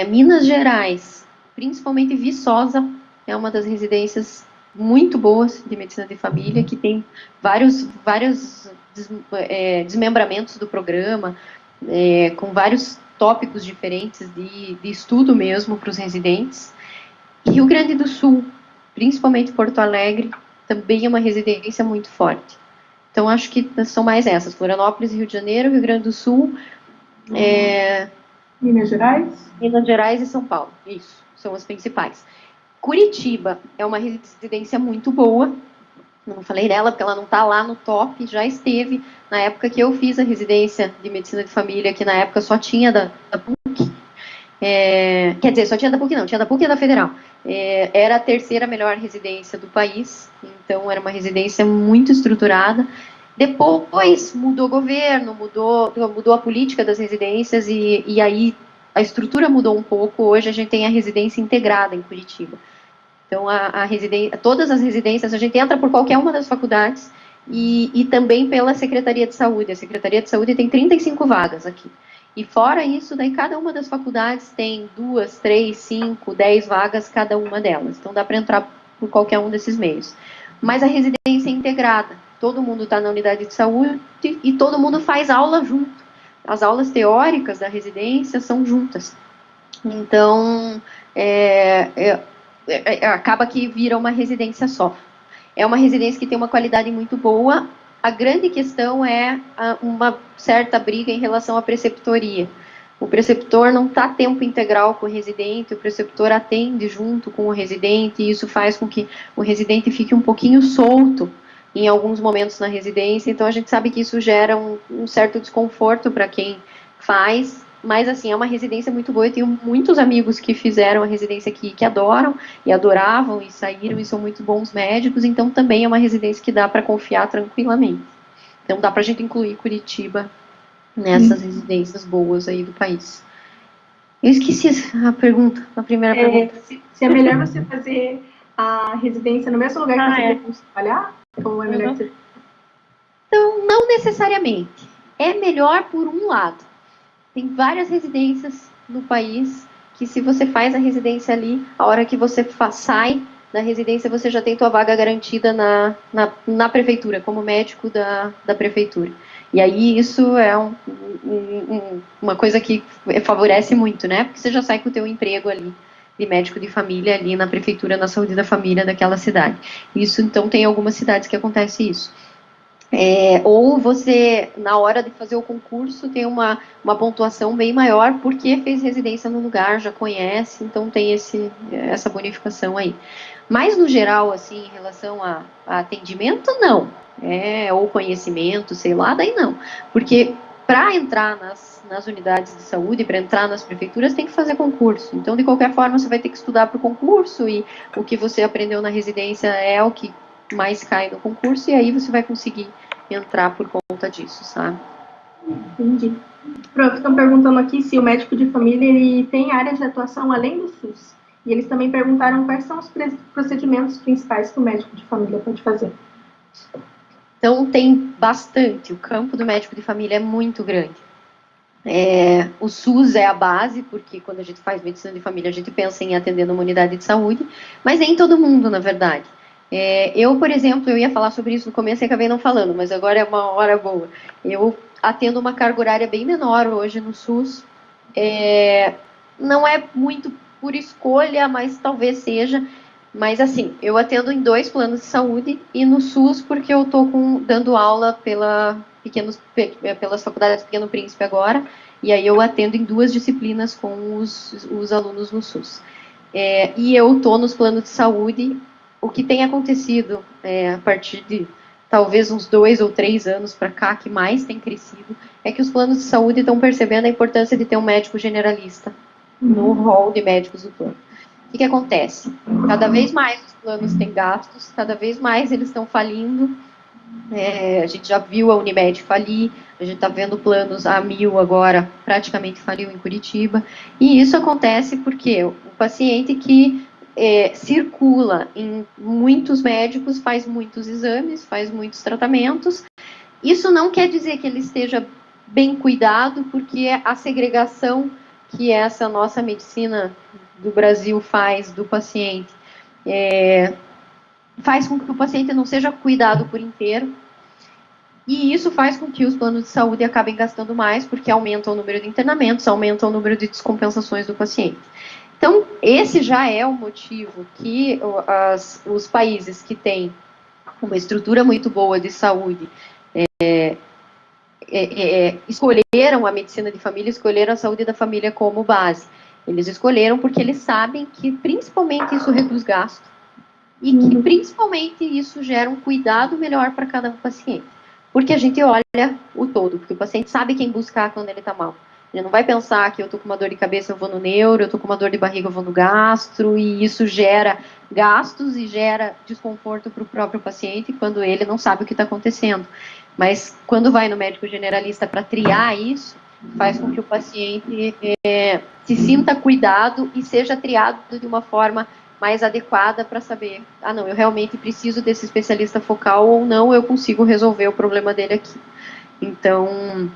Minas Gerais, principalmente Viçosa, é uma das residências muito boas de medicina de família, que tem vários desmembramentos do programa, com vários tópicos diferentes de estudo mesmo para os residentes. Rio Grande do Sul, principalmente Porto Alegre, também é uma residência muito forte. Então, acho que são mais essas, Florianópolis, Rio de Janeiro, Rio Grande do Sul, Minas Gerais? Minas Gerais e São Paulo, isso, são as principais. Curitiba é uma residência muito boa, não falei dela porque ela não está lá no top, já esteve na época que eu fiz a residência de medicina de família, que na época só tinha da PUC, quer dizer, só tinha da PUC não, tinha da PUC e da Federal. Era a terceira melhor residência do país, então era uma residência muito estruturada. Depois mudou o governo, mudou a política das residências e aí a estrutura mudou um pouco. Hoje a gente tem a residência integrada em Curitiba. Então, todas as residências, a gente entra por qualquer uma das faculdades e também pela Secretaria de Saúde. A Secretaria de Saúde tem 35 vagas aqui. E fora isso, daí cada uma das faculdades tem 2, 3, 5, 10 vagas cada uma delas. Então, dá para entrar por qualquer um desses meios. Mas a residência é integrada. Todo mundo está na unidade de saúde e todo mundo faz aula junto. As aulas teóricas da residência são juntas. Então, acaba que vira uma residência só. É uma residência que tem uma qualidade muito boa. A grande questão é uma certa briga em relação à preceptoria. O preceptor não está tempo integral com o residente, o preceptor atende junto com o residente, e isso faz com que o residente fique um pouquinho solto em alguns momentos na residência. Então, a gente sabe que isso gera um certo desconforto para quem faz, mas, assim, é uma residência muito boa. Eu tenho muitos amigos que fizeram a residência aqui, que adoram e adoravam e saíram e são muito bons médicos, então também é uma residência que dá para confiar tranquilamente. Então, dá para a gente incluir Curitiba nessas residências boas aí do país. Eu esqueci a primeira pergunta. Se é melhor você fazer a residência no mesmo lugar que você vai trabalhar? Ou é melhor você... Então, não necessariamente. É melhor por um lado. Tem várias residências no país que, se você faz a residência ali, a hora que você sai da residência, você já tem tua vaga garantida na prefeitura, como médico da prefeitura. E aí isso é uma coisa que favorece muito, né? Porque você já sai com o teu emprego ali, de médico de família, ali na prefeitura, na saúde da família daquela cidade. Isso, então, tem algumas cidades que acontece isso. Ou você, na hora de fazer o concurso, tem uma pontuação bem maior, porque fez residência no lugar, já conhece, então tem essa bonificação aí. Mas, no geral, assim, em relação a atendimento, não. Ou conhecimento, sei lá, daí não. Porque para entrar nas unidades de saúde, para entrar nas prefeituras, tem que fazer concurso. Então, de qualquer forma, você vai ter que estudar para o concurso, e o que você aprendeu na residência é o que mais cai no concurso, e aí você vai conseguir entrar por conta disso, sabe? Entendi. Prof, estão perguntando aqui se o médico de família ele tem área de atuação além do SUS. E eles também perguntaram quais são os procedimentos principais que o médico de família pode fazer. Então, tem bastante. O campo do médico de família é muito grande. O SUS é a base, porque quando a gente faz medicina de família, a gente pensa em atender numa unidade de saúde, mas nem todo mundo, na verdade. Eu, por exemplo, eu ia falar sobre isso no começo e acabei não falando, mas agora é uma hora boa. Eu atendo uma carga horária bem menor hoje no SUS. Não é muito por escolha, mas talvez seja. Mas, assim, eu atendo em 2 planos de saúde e no SUS porque eu estou dando aula pelas faculdades Pequeno Príncipe agora, e aí eu atendo em 2 disciplinas com os alunos no SUS. E eu estou nos planos de saúde. O que tem acontecido a partir de talvez uns 2 ou 3 anos para cá, que mais tem crescido, é que os planos de saúde estão percebendo a importância de ter um médico generalista no rol de médicos do plano. o que acontece? Cada vez mais os planos têm gastos, cada vez mais eles estão falindo. A gente já viu a Unimed falir, a gente está vendo planos a 1.000 agora, praticamente faliu em Curitiba. E isso acontece porque o paciente que circula em muitos médicos, faz muitos exames, faz muitos tratamentos. Isso não quer dizer que ele esteja bem cuidado, porque a segregação que essa nossa medicina do Brasil faz do paciente faz com que o paciente não seja cuidado por inteiro. E isso faz com que os planos de saúde acabem gastando mais, porque aumenta o número de internamentos, aumenta o número de descompensações do paciente. Então, esse já é o motivo que os países que têm uma estrutura muito boa de saúde escolheram a medicina de família, escolheram a saúde da família como base. Eles escolheram porque eles sabem que, principalmente, isso reduz gasto e que, principalmente, isso gera um cuidado melhor para cada paciente. Porque a gente olha o todo, porque o paciente sabe quem buscar quando ele está mal. Ele não vai pensar que eu estou com uma dor de cabeça, eu vou no neuro, eu estou com uma dor de barriga, eu vou no gastro, e isso gera gastos e gera desconforto para o próprio paciente quando ele não sabe o que está acontecendo. Mas quando vai no médico generalista para triar isso, faz com que o paciente se sinta cuidado e seja triado de uma forma mais adequada para saber, não, eu realmente preciso desse especialista focal ou não, eu consigo resolver o problema dele aqui. Então,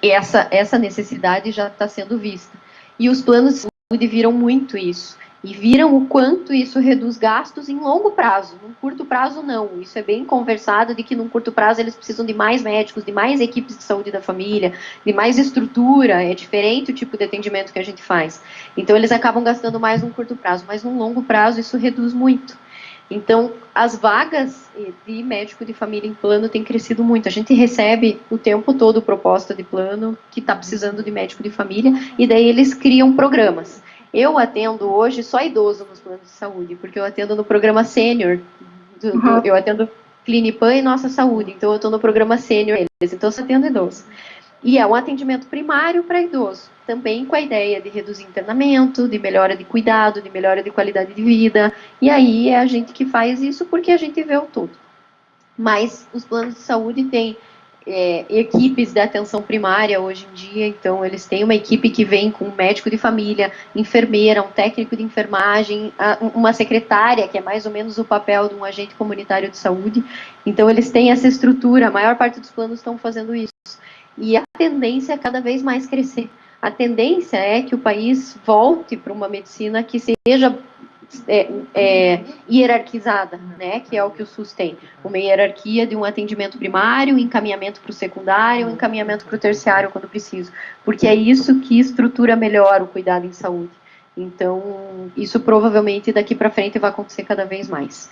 essa necessidade já está sendo vista. E os planos de saúde viram muito isso. E viram o quanto isso reduz gastos em longo prazo. Num curto prazo, não. Isso é bem conversado de que num curto prazo eles precisam de mais médicos, de mais equipes de saúde da família, de mais estrutura. É diferente o tipo de atendimento que a gente faz. Então, eles acabam gastando mais num curto prazo. Mas num longo prazo, isso reduz muito. Então, as vagas de médico de família em plano têm crescido muito. A gente recebe o tempo todo proposta de plano que está precisando de médico de família, e daí eles criam programas. Eu atendo hoje só idoso nos planos de saúde, porque eu atendo no programa sênior, eu atendo Clinipan e Nossa Saúde, então eu estou no programa sênior, então eu só atendo idoso. E é um atendimento primário para idoso, também com a ideia de reduzir internamento, de melhora de cuidado, de melhora de qualidade de vida, e aí é a gente que faz isso porque a gente vê o todo. Mas os planos de saúde têm equipes de atenção primária hoje em dia, então eles têm uma equipe que vem com um médico de família, enfermeira, um técnico de enfermagem, uma secretária, que é mais ou menos o papel de um agente comunitário de saúde. Então eles têm essa estrutura, a maior parte dos planos estão fazendo isso. E a tendência é cada vez mais crescer. A tendência é que o país volte para uma medicina que seja hierarquizada, né, que é o que o SUS tem. Uma hierarquia de um atendimento primário, um encaminhamento para o secundário, um encaminhamento para o terciário quando preciso. Porque é isso que estrutura melhor o cuidado em saúde. Então, isso provavelmente daqui para frente vai acontecer cada vez mais.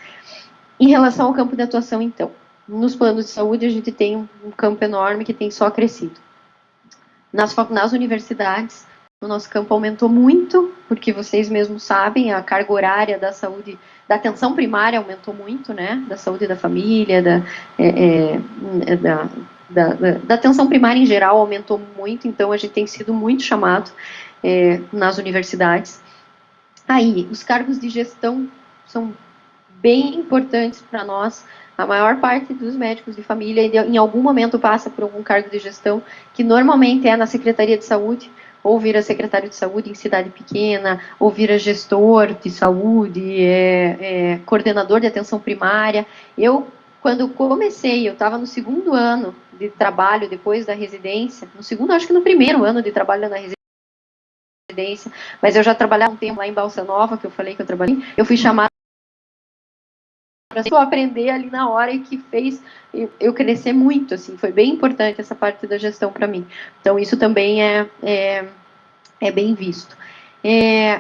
Em relação ao campo de atuação, então, nos planos de saúde a gente tem um campo enorme que tem só crescido. Nas universidades, o nosso campo aumentou muito, porque vocês mesmos sabem, a carga horária da saúde, da atenção primária aumentou muito, né? Da saúde da família, da atenção primária em geral aumentou muito, então a gente tem sido muito chamado nas universidades. Aí, os cargos de gestão são bem importantes para nós. A maior parte dos médicos de família, em algum momento, passa por algum cargo de gestão, que normalmente é na Secretaria de Saúde, ou vira secretário de saúde em cidade pequena, ou vira gestor de saúde, coordenador de atenção primária. Eu, quando comecei, eu estava no segundo ano de trabalho depois da residência, no segundo, acho que no primeiro ano de trabalho na residência, mas eu já trabalhava um tempo lá em Balsa Nova, que eu falei que eu trabalhei, eu fui chamada para aprender ali na hora e que fez eu crescer muito, assim, foi bem importante essa parte da gestão para mim. Então isso também é bem visto.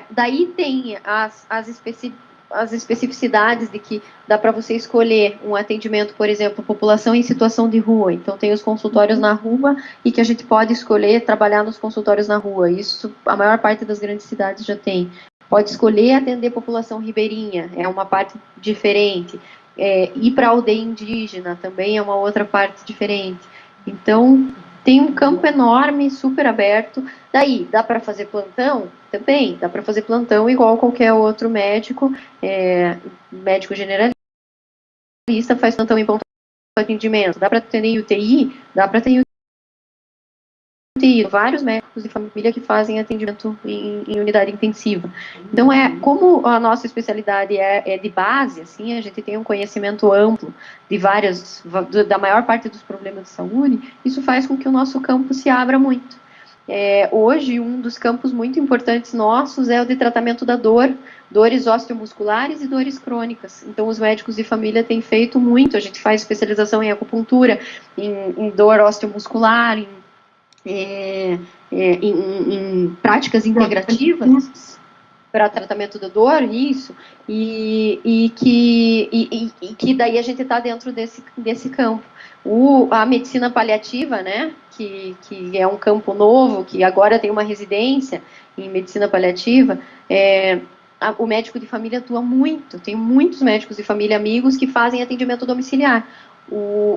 Daí tem as especificidades de que dá para você escolher um atendimento, por exemplo, população em situação de rua. Então tem os consultórios na rua e que a gente pode escolher trabalhar nos consultórios na rua. Isso a maior parte das grandes cidades já tem. Pode escolher atender população ribeirinha, é uma parte diferente. Ir para a aldeia indígena também é uma outra parte diferente. Então, tem um campo enorme, super aberto. Daí, dá para fazer plantão? Também, dá para fazer plantão igual qualquer outro médico, médico generalista faz plantão em ponto de atendimento. Dá para atender em UTI? Dá para atender vários médicos de família que fazem atendimento em unidade intensiva. Então, como a nossa especialidade é de base, assim, a gente tem um conhecimento amplo da maior parte dos problemas de saúde, isso faz com que o nosso campo se abra muito. Hoje, um dos campos muito importantes nossos é o de tratamento da dor, dores osteomusculares e dores crônicas. Então, os médicos de família têm feito muito, a gente faz especialização em acupuntura, em dor osteomuscular, em práticas integrativas para tratamento da dor, isso, e que daí a gente está dentro desse campo. A medicina paliativa, né, que é um campo novo, que agora tem uma residência em medicina paliativa, o médico de família atua muito, tem muitos médicos de família amigos que fazem atendimento domiciliar.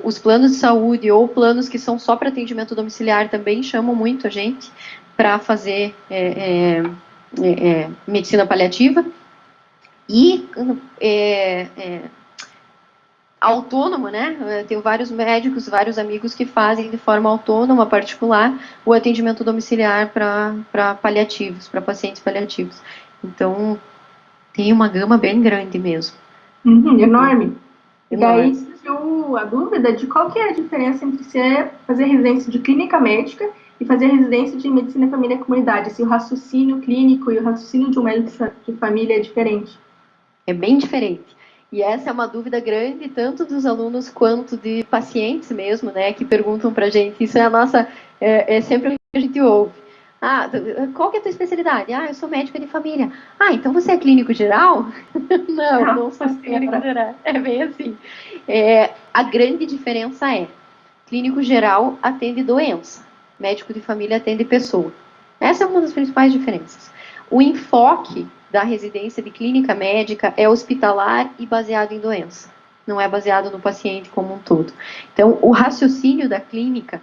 Os planos de saúde ou planos que são só para atendimento domiciliar também chamam muito a gente para fazer medicina paliativa. E autônomo, né? Eu tenho vários médicos, vários amigos que fazem de forma autônoma, particular, o atendimento domiciliar para paliativos, para pacientes paliativos. Então, tem uma gama bem grande mesmo. Enorme. E daí surgiu a dúvida de qual que é a diferença entre fazer residência de clínica médica e fazer residência de medicina família e comunidade. Se o raciocínio clínico e o raciocínio de um médico de família é diferente. É bem diferente. E essa é uma dúvida grande, tanto dos alunos quanto de pacientes mesmo, né, que perguntam pra gente. Isso é a nossa, sempre o que a gente ouve. Qual que é a tua especialidade? Eu sou médica de família. Então você é clínico geral? Não sou clínico geral. É bem assim. A grande diferença clínico geral atende doença, médico de família atende pessoa. Essa é uma das principais diferenças. O enfoque da residência de clínica médica é hospitalar e baseado em doença. Não é baseado no paciente como um todo. Então, o raciocínio da clínica,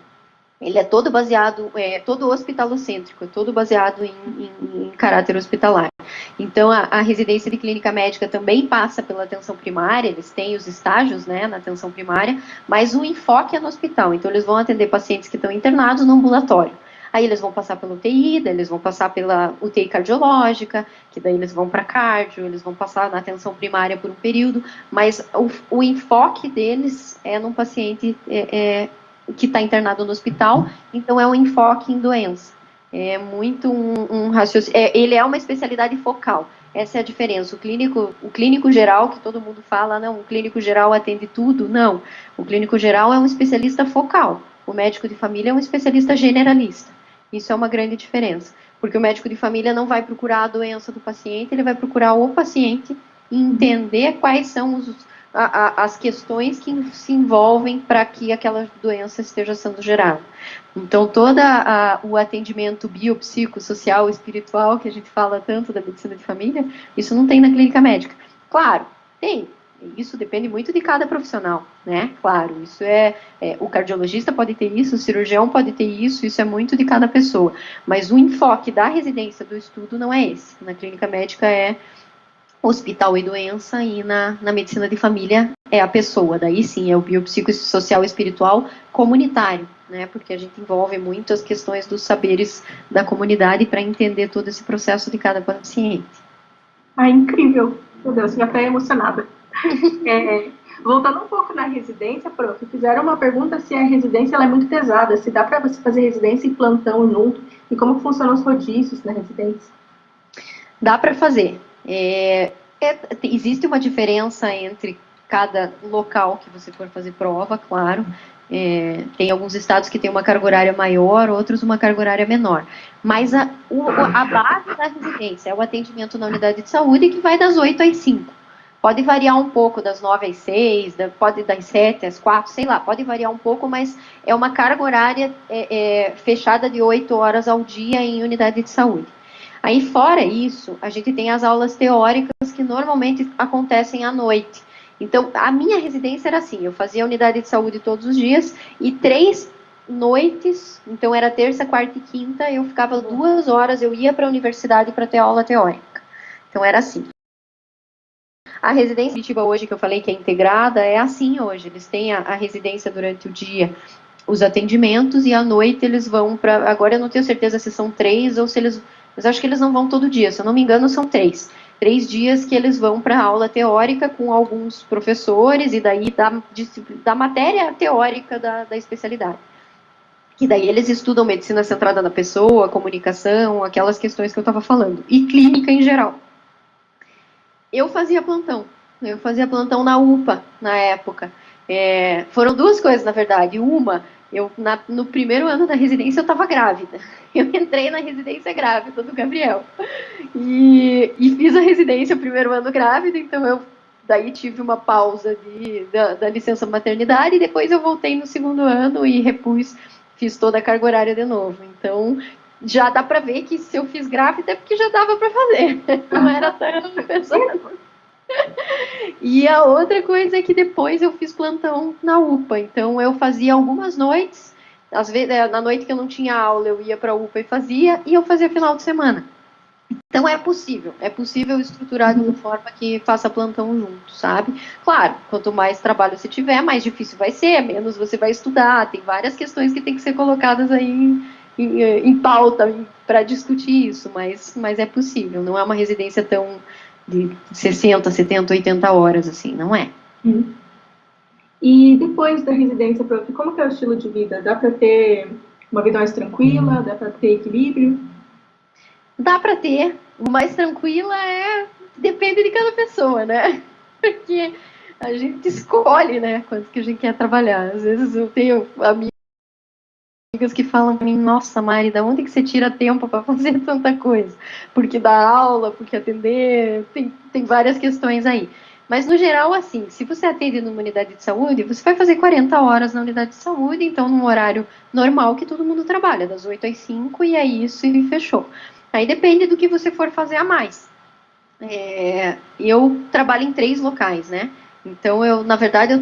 ele é todo baseado, todo hospitalocêntrico, é todo baseado em caráter hospitalar. Então, a residência de clínica médica também passa pela atenção primária, eles têm os estágios, né, na atenção primária, mas o enfoque é no hospital. Então, eles vão atender pacientes que estão internados no ambulatório. Aí eles vão passar pela UTI, daí eles vão passar pela UTI cardiológica, que daí eles vão para cardio, eles vão passar na atenção primária por um período, mas o enfoque deles é num paciente que está internado no hospital, então é um enfoque em doença. É muito um raciocínio. Ele é uma especialidade focal. Essa é a diferença. O clínico geral, que todo mundo fala, não, o clínico geral atende tudo, não. O clínico geral é um especialista focal. O médico de família é um especialista generalista. Isso é uma grande diferença, porque o médico de família não vai procurar a doença do paciente, ele vai procurar o paciente e entender quais são as questões que se envolvem para que aquela doença esteja sendo gerada. Então, todo o atendimento biopsicossocial, espiritual, que a gente fala tanto da medicina de família, isso não tem na clínica médica. Claro, tem. Isso depende muito de cada profissional, né? Claro, isso o cardiologista pode ter isso, o cirurgião pode ter isso é muito de cada pessoa. Mas o enfoque da residência do estudo não é esse. Na clínica médica é hospital e doença, e na medicina de família é a pessoa. Daí sim, é o biopsicossocial espiritual comunitário, né? Porque a gente envolve muito as questões dos saberes da comunidade para entender todo esse processo de cada paciente. Incrível! Meu Deus, fiquei até emocionada. Voltando um pouco na residência, prof, fizeram uma pergunta se a residência ela é muito pesada, se dá para você fazer residência e plantão junto, e como funcionam os rodízios na residência. Dá para fazer. Existe uma diferença entre cada local que você for fazer prova, claro. Tem alguns estados que têm uma carga horária maior, outros uma carga horária menor. Mas a base da residência é o atendimento na unidade de saúde, que vai das 8 às 5. Pode variar um pouco das 9 às 6, pode das 7 às 4, sei lá, pode variar um pouco, mas é uma carga horária fechada de 8 horas ao dia em unidade de saúde. Aí, fora isso, a gente tem as aulas teóricas que normalmente acontecem à noite. Então, a minha residência era assim, eu fazia a unidade de saúde todos os dias e 3 noites, então era terça, quarta e quinta, eu ficava 2 horas, eu ia para a universidade para ter aula teórica. Então era assim. A residência de Curitiba hoje, que eu falei que é integrada, é assim hoje. Eles têm a residência durante o dia, os atendimentos, e à noite eles vão para... Agora eu não tenho certeza se são 3 ou se eles... Mas acho que eles não vão todo dia, se eu não me engano são 3. 3 dias que eles vão para aula teórica com alguns professores, e daí da matéria teórica da especialidade. Que daí eles estudam medicina centrada na pessoa, comunicação, aquelas questões que eu estava falando, e clínica em geral. Eu fazia plantão na UPA na época. Foram 2 coisas, na verdade. Uma, no primeiro ano da residência eu estava grávida. Eu entrei na residência grávida do Gabriel. E fiz a residência o primeiro ano grávida, então eu daí tive uma pausa da licença maternidade, e depois eu voltei no segundo ano e fiz toda a carga horária de novo. Então, já dá pra ver que se eu fiz grávida é porque já dava pra fazer. Não era tão pesado. E a outra coisa é que depois eu fiz plantão na UPA. Então, eu fazia algumas noites. Às vezes, na noite que eu não tinha aula, eu ia pra UPA e eu fazia final de semana. Então é possível estruturar de uma forma que faça plantão junto, sabe? Claro, quanto mais trabalho você tiver, mais difícil vai ser, menos você vai estudar, tem várias questões que tem que ser colocadas aí em pauta para discutir isso, mas é possível, não é uma residência tão de 60, 70, 80 horas, assim, não é. E depois da residência, como que é o estilo de vida? Dá para ter uma vida mais tranquila? Dá para ter equilíbrio? Dá para ter. O mais tranquila depende de cada pessoa, né? Porque a gente escolhe, né, quanto que a gente quer trabalhar. Às vezes eu tenho amigas que falam pra mim: nossa, Mari, da onde que você tira tempo para fazer tanta coisa? Porque dá aula, porque atender, tem várias questões aí. Mas, no geral, assim, se você atende numa unidade de saúde, você vai fazer 40 horas na unidade de saúde, então num horário normal que todo mundo trabalha, das 8 às 5, e é isso, e fechou. Aí depende do que você for fazer a mais. Eu trabalho em 3 locais, né? Então, na verdade,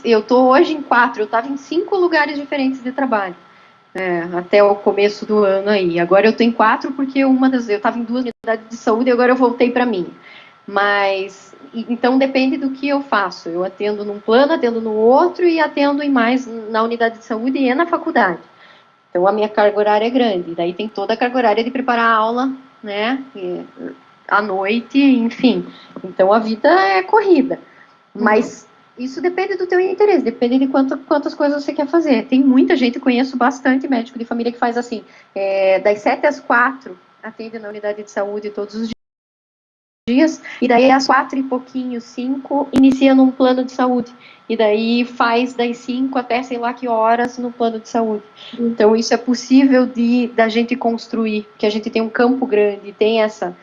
eu tô hoje em 4, eu estava em 5 lugares diferentes de trabalho. Até o começo do ano aí. Agora eu tô em 4 porque eu estava em 2 unidades de saúde e agora eu voltei para mim. Mas, então depende do que eu faço. Eu atendo num plano, atendo no outro e atendo na unidade de saúde e na faculdade. Então a minha carga horária é grande. Daí tem toda a carga horária de preparar a aula, né? À noite, enfim. Então a vida é corrida. Mas isso depende do teu interesse, depende de quantas coisas você quer fazer. Tem muita gente, conheço bastante médico de família que faz assim, das 7 às 4, atende na unidade de saúde todos os dias, e daí às 4 e pouquinho, 5, inicia num plano de saúde. E daí faz das 5 até sei lá que horas no plano de saúde. Então isso é possível da gente construir, porque a gente tem um campo grande, tem essa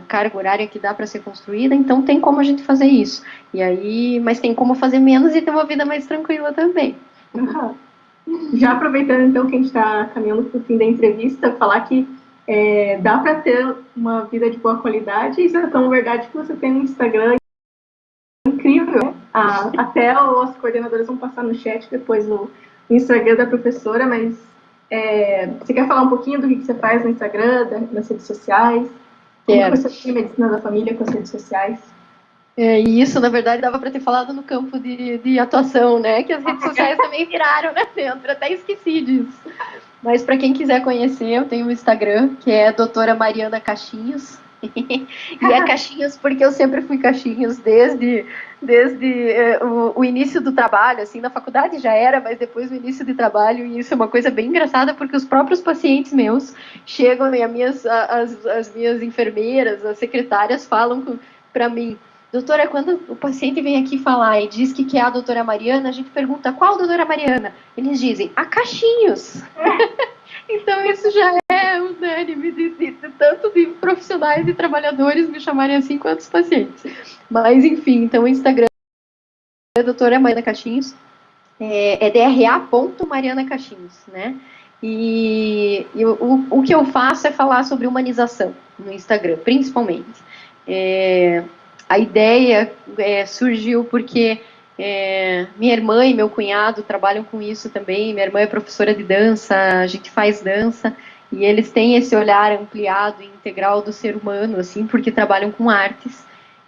carga horária que dá para ser construída, então tem como a gente fazer isso. E aí, mas tem como fazer menos e ter uma vida mais tranquila também. Já aproveitando então que a gente está caminhando para o fim da entrevista, falar que dá para ter uma vida de boa qualidade, e isso é tão verdade que você tem um Instagram incrível, né? Até os coordenadores vão passar no chat depois no Instagram da professora, mas você quer falar um pouquinho do que você faz no Instagram, nas redes sociais? Como você tem medicina da família com as redes sociais? E isso, na verdade, dava para ter falado no campo de atuação, né? Que as redes sociais também viraram, né, dentro. Até esqueci disso. Mas para quem quiser conhecer, eu tenho um Instagram, que é doutora Mariana Caixinhos. E é Caixinhos porque eu sempre fui Caixinhos desde o início do trabalho, assim, na faculdade já era, mas depois do início de trabalho, e isso é uma coisa bem engraçada, porque os próprios pacientes meus chegam e as minhas enfermeiras, as secretárias falam para mim: doutora, quando o paciente vem aqui falar e diz que quer a doutora Mariana, a gente pergunta: qual doutora Mariana? Eles dizem: a Caixinhos. Então isso já é unânime, tanto de profissionais e trabalhadores me chamarem assim, quanto os pacientes. Mas enfim, então o Instagram é doutora Mariana Caixinhos, é DRA.Mariana Caixinhos, né? E o que eu faço é falar sobre humanização no Instagram, principalmente. A ideia surgiu porque Minha irmã e meu cunhado trabalham com isso também. Minha irmã é professora de dança, a gente faz dança, e eles têm esse olhar ampliado e integral do ser humano, assim, porque trabalham com artes.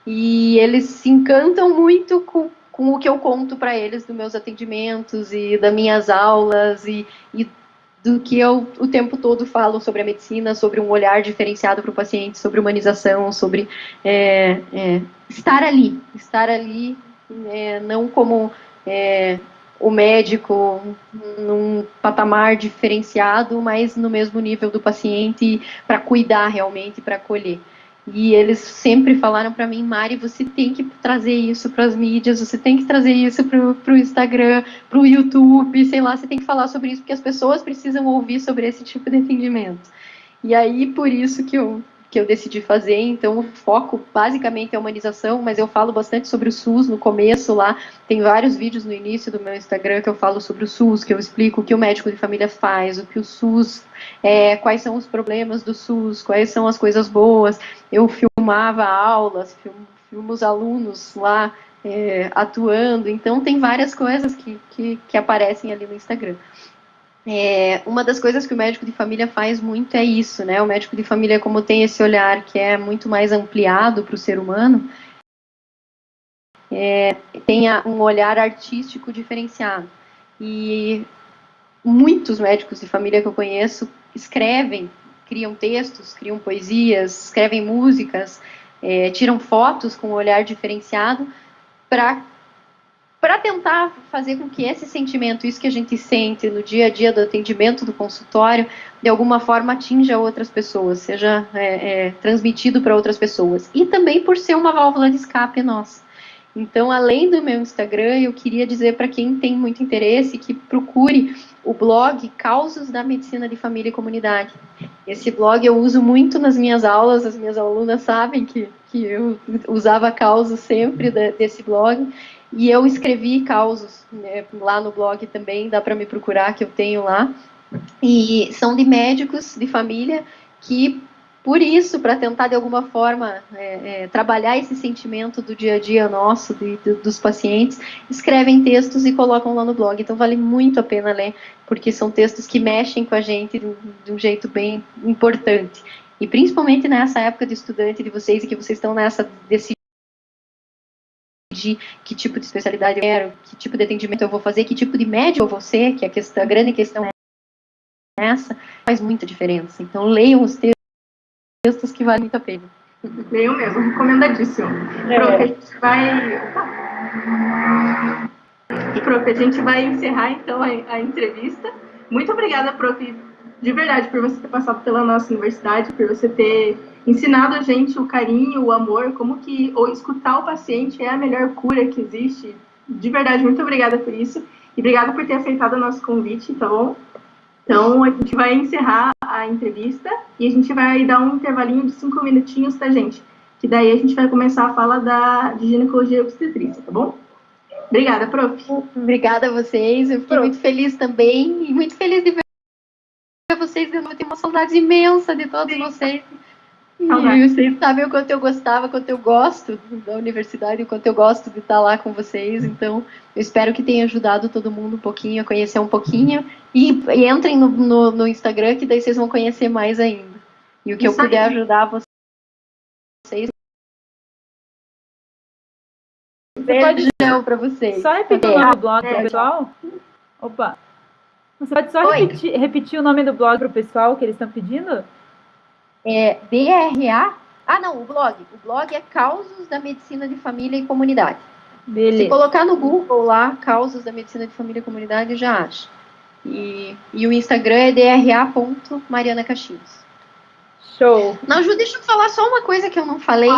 E eles se encantam muito com o que eu conto para eles dos meus atendimentos e das minhas aulas e do que eu o tempo todo falo sobre a medicina, sobre um olhar diferenciado para o paciente, sobre humanização, sobre estar ali, não como o médico num patamar diferenciado, mas no mesmo nível do paciente para cuidar realmente, para acolher. E eles sempre falaram para mim, Mari, você tem que trazer isso para as mídias, você tem que trazer isso para o Instagram, para o YouTube, sei lá, você tem que falar sobre isso, porque as pessoas precisam ouvir sobre esse tipo de atendimento. E aí, por isso que eu decidi fazer, então o foco basicamente é a humanização, mas eu falo bastante sobre o SUS no começo lá, tem vários vídeos no início do meu Instagram que eu falo sobre o SUS, que eu explico o que o médico de família faz, o que o SUS quais são os problemas do SUS, quais são as coisas boas. Eu filmava aulas, filmo os alunos lá atuando, então tem várias coisas que aparecem ali no Instagram. Uma das coisas que o médico de família faz muito é isso, né? O médico de família, como tem esse olhar que é muito mais ampliado para o ser humano, tem um olhar artístico diferenciado. E muitos médicos de família que eu conheço escrevem, criam textos, criam poesias, escrevem músicas, tiram fotos com um olhar diferenciado para tentar fazer com que esse sentimento, isso que a gente sente no dia a dia do atendimento do consultório, de alguma forma atinja outras pessoas, seja transmitido para outras pessoas. E também por ser uma válvula de escape nossa. Então, além do meu Instagram, eu queria dizer para quem tem muito interesse que procure o blog Causos da Medicina de Família e Comunidade. Esse blog eu uso muito nas minhas aulas, as minhas alunas sabem que eu usava causos sempre desse blog. E eu escrevi causos lá no blog também, dá para me procurar, que eu tenho lá. E são de médicos de família que, por isso, para tentar de alguma forma trabalhar esse sentimento do dia a dia nosso, dos pacientes, escrevem textos e colocam lá no blog. Então vale muito a pena ler, porque são textos que mexem com a gente de um jeito bem importante. E principalmente nessa época de estudante de vocês, e que vocês estão nessa decidir que tipo de especialidade eu quero, que tipo de atendimento eu vou fazer, que tipo de médico eu vou ser, que a grande questão é essa, faz muita diferença. Então leiam os textos que valem muito a pena. Leiam mesmo, recomendadíssimo. Prof, a gente vai encerrar então a entrevista. Muito obrigada, prof, de verdade, por você ter passado pela nossa universidade, por você ter ensinado a gente o carinho, o amor, como que escutar o paciente é a melhor cura que existe. De verdade, muito obrigada por isso. E obrigada por ter aceitado o nosso convite, tá bom? Então, a gente vai encerrar a entrevista e a gente vai dar um intervalinho de 5 minutinhos, tá, gente? Que daí a gente vai começar a fala de ginecologia e obstetrícia, tá bom? Obrigada, prof. Obrigada a vocês. Eu fiquei muito feliz também e muito feliz de ver vocês. Eu tenho uma saudade imensa de todos vocês. E vocês sabem o quanto eu gostava, quanto eu gosto da universidade, o quanto eu gosto de estar lá com vocês. Então, eu espero que tenha ajudado todo mundo um pouquinho a conhecer um pouquinho. E entrem no Instagram, que daí vocês vão conhecer mais ainda. E o que eu puder ajudar vocês. Beijão pra vocês. Só repetir o nome do blog pro pessoal? Opa! Você pode só repetir o nome do blog pro pessoal que eles estão pedindo? DRA. Ah, não, o blog. O blog é Causos da Medicina de Família e Comunidade. Beleza. Se colocar no Google lá, Causos da Medicina de Família e Comunidade, já acha. E o Instagram é dra.marianacaxias. Show. Não, Ju, deixa eu falar só uma coisa que eu não falei.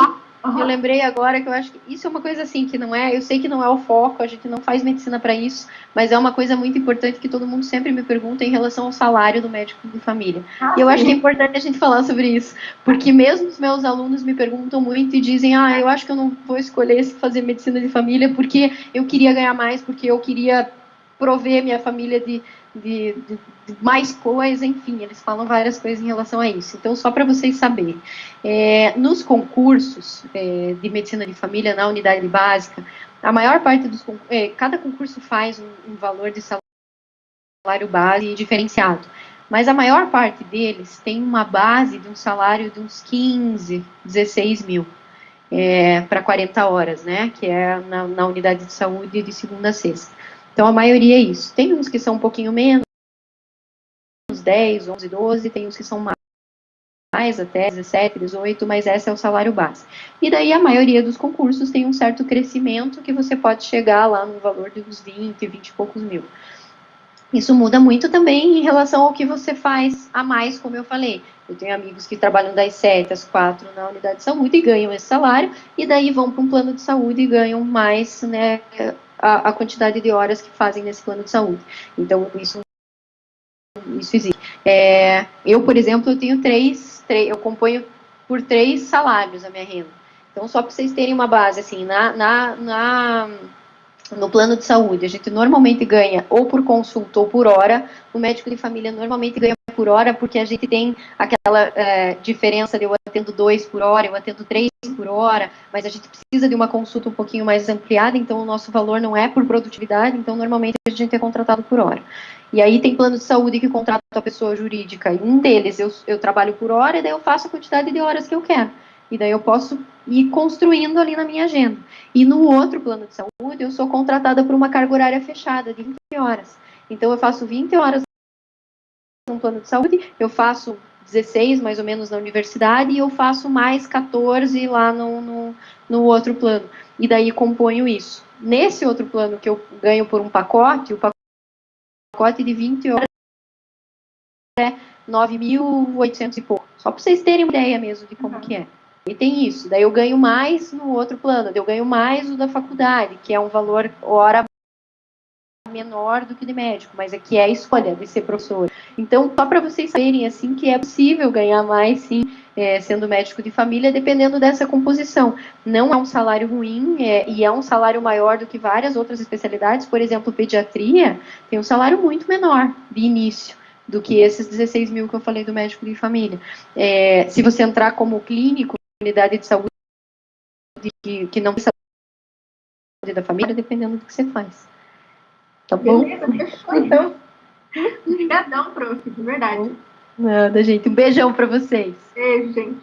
Eu lembrei agora que eu acho que isso é uma coisa assim que não é, eu sei que não é o foco, a gente não faz medicina para isso, mas é uma coisa muito importante que todo mundo sempre me pergunta em relação ao salário do médico de família. E eu acho que é importante a gente falar sobre isso, porque mesmo os meus alunos me perguntam muito e dizem, eu acho que eu não vou escolher fazer medicina de família porque eu queria ganhar mais, porque eu queria prover minha família de mais coisa, enfim, eles falam várias coisas em relação a isso. Então, só para vocês saberem, nos concursos de medicina de família, na unidade básica, A maior parte dos cada concurso faz um valor de salário base diferenciado, mas a maior parte deles tem uma base de um salário de uns 15, 16 mil para 40 horas, né? Que é na unidade de saúde de segunda a sexta. Então a maioria é isso. Tem uns que são um pouquinho menos, 10, 11, 12, tem uns que são mais até 17, 18, mas esse é o salário base. E daí a maioria dos concursos tem um certo crescimento que você pode chegar lá no valor de uns 20 e poucos mil. Isso muda muito também em relação ao que você faz a mais, como eu falei. Eu tenho amigos que trabalham das 7 às 4 na unidade de saúde e ganham esse salário, e daí vão para um plano de saúde e ganham mais, né, a quantidade de horas que fazem nesse plano de saúde. Então, isso existe. Eu, por exemplo, eu tenho eu componho por 3 salários a minha renda. Então, só para vocês terem uma base, assim, no plano de saúde, a gente normalmente ganha ou por consulta ou por hora. O médico de família normalmente ganha por hora, porque a gente tem aquela diferença de eu atendo 2 por hora, eu atendo 3 por hora, mas a gente precisa de uma consulta um pouquinho mais ampliada, então o nosso valor não é por produtividade, então normalmente a gente é contratado por hora. E aí tem plano de saúde que contrata a pessoa jurídica, e um deles eu trabalho por hora, e daí eu faço a quantidade de horas que eu quero. E daí eu posso ir construindo ali na minha agenda. E no outro plano de saúde, eu sou contratada por uma carga horária fechada, de 20 horas. Então eu faço 20 horas no plano de saúde, eu faço 16 mais ou menos na universidade, e eu faço mais 14 lá no outro plano. E daí componho isso. Nesse outro plano que eu ganho por um pacote, o pacote de 20 horas é 9.800 e pouco. Só para vocês terem uma ideia mesmo de como que é. E tem isso. Daí eu ganho mais no outro plano. Eu ganho mais o da faculdade, que é um valor hora menor do que de médico, mas aqui é a escolha de ser professor. Então, só para vocês saberem assim que é possível ganhar mais, sim, sendo médico de família, dependendo dessa composição. Não é um salário ruim, e é um salário maior do que várias outras especialidades. Por exemplo, pediatria tem um salário muito menor de início do que esses 16 mil que eu falei do médico de família. Se você entrar como clínico, unidade de saúde que não tem saúde da família, dependendo do que você faz. Tá bom? Beleza, fechou então. Obrigadão, prof, de verdade. Nada, gente. Um beijão pra vocês. Beijo, gente.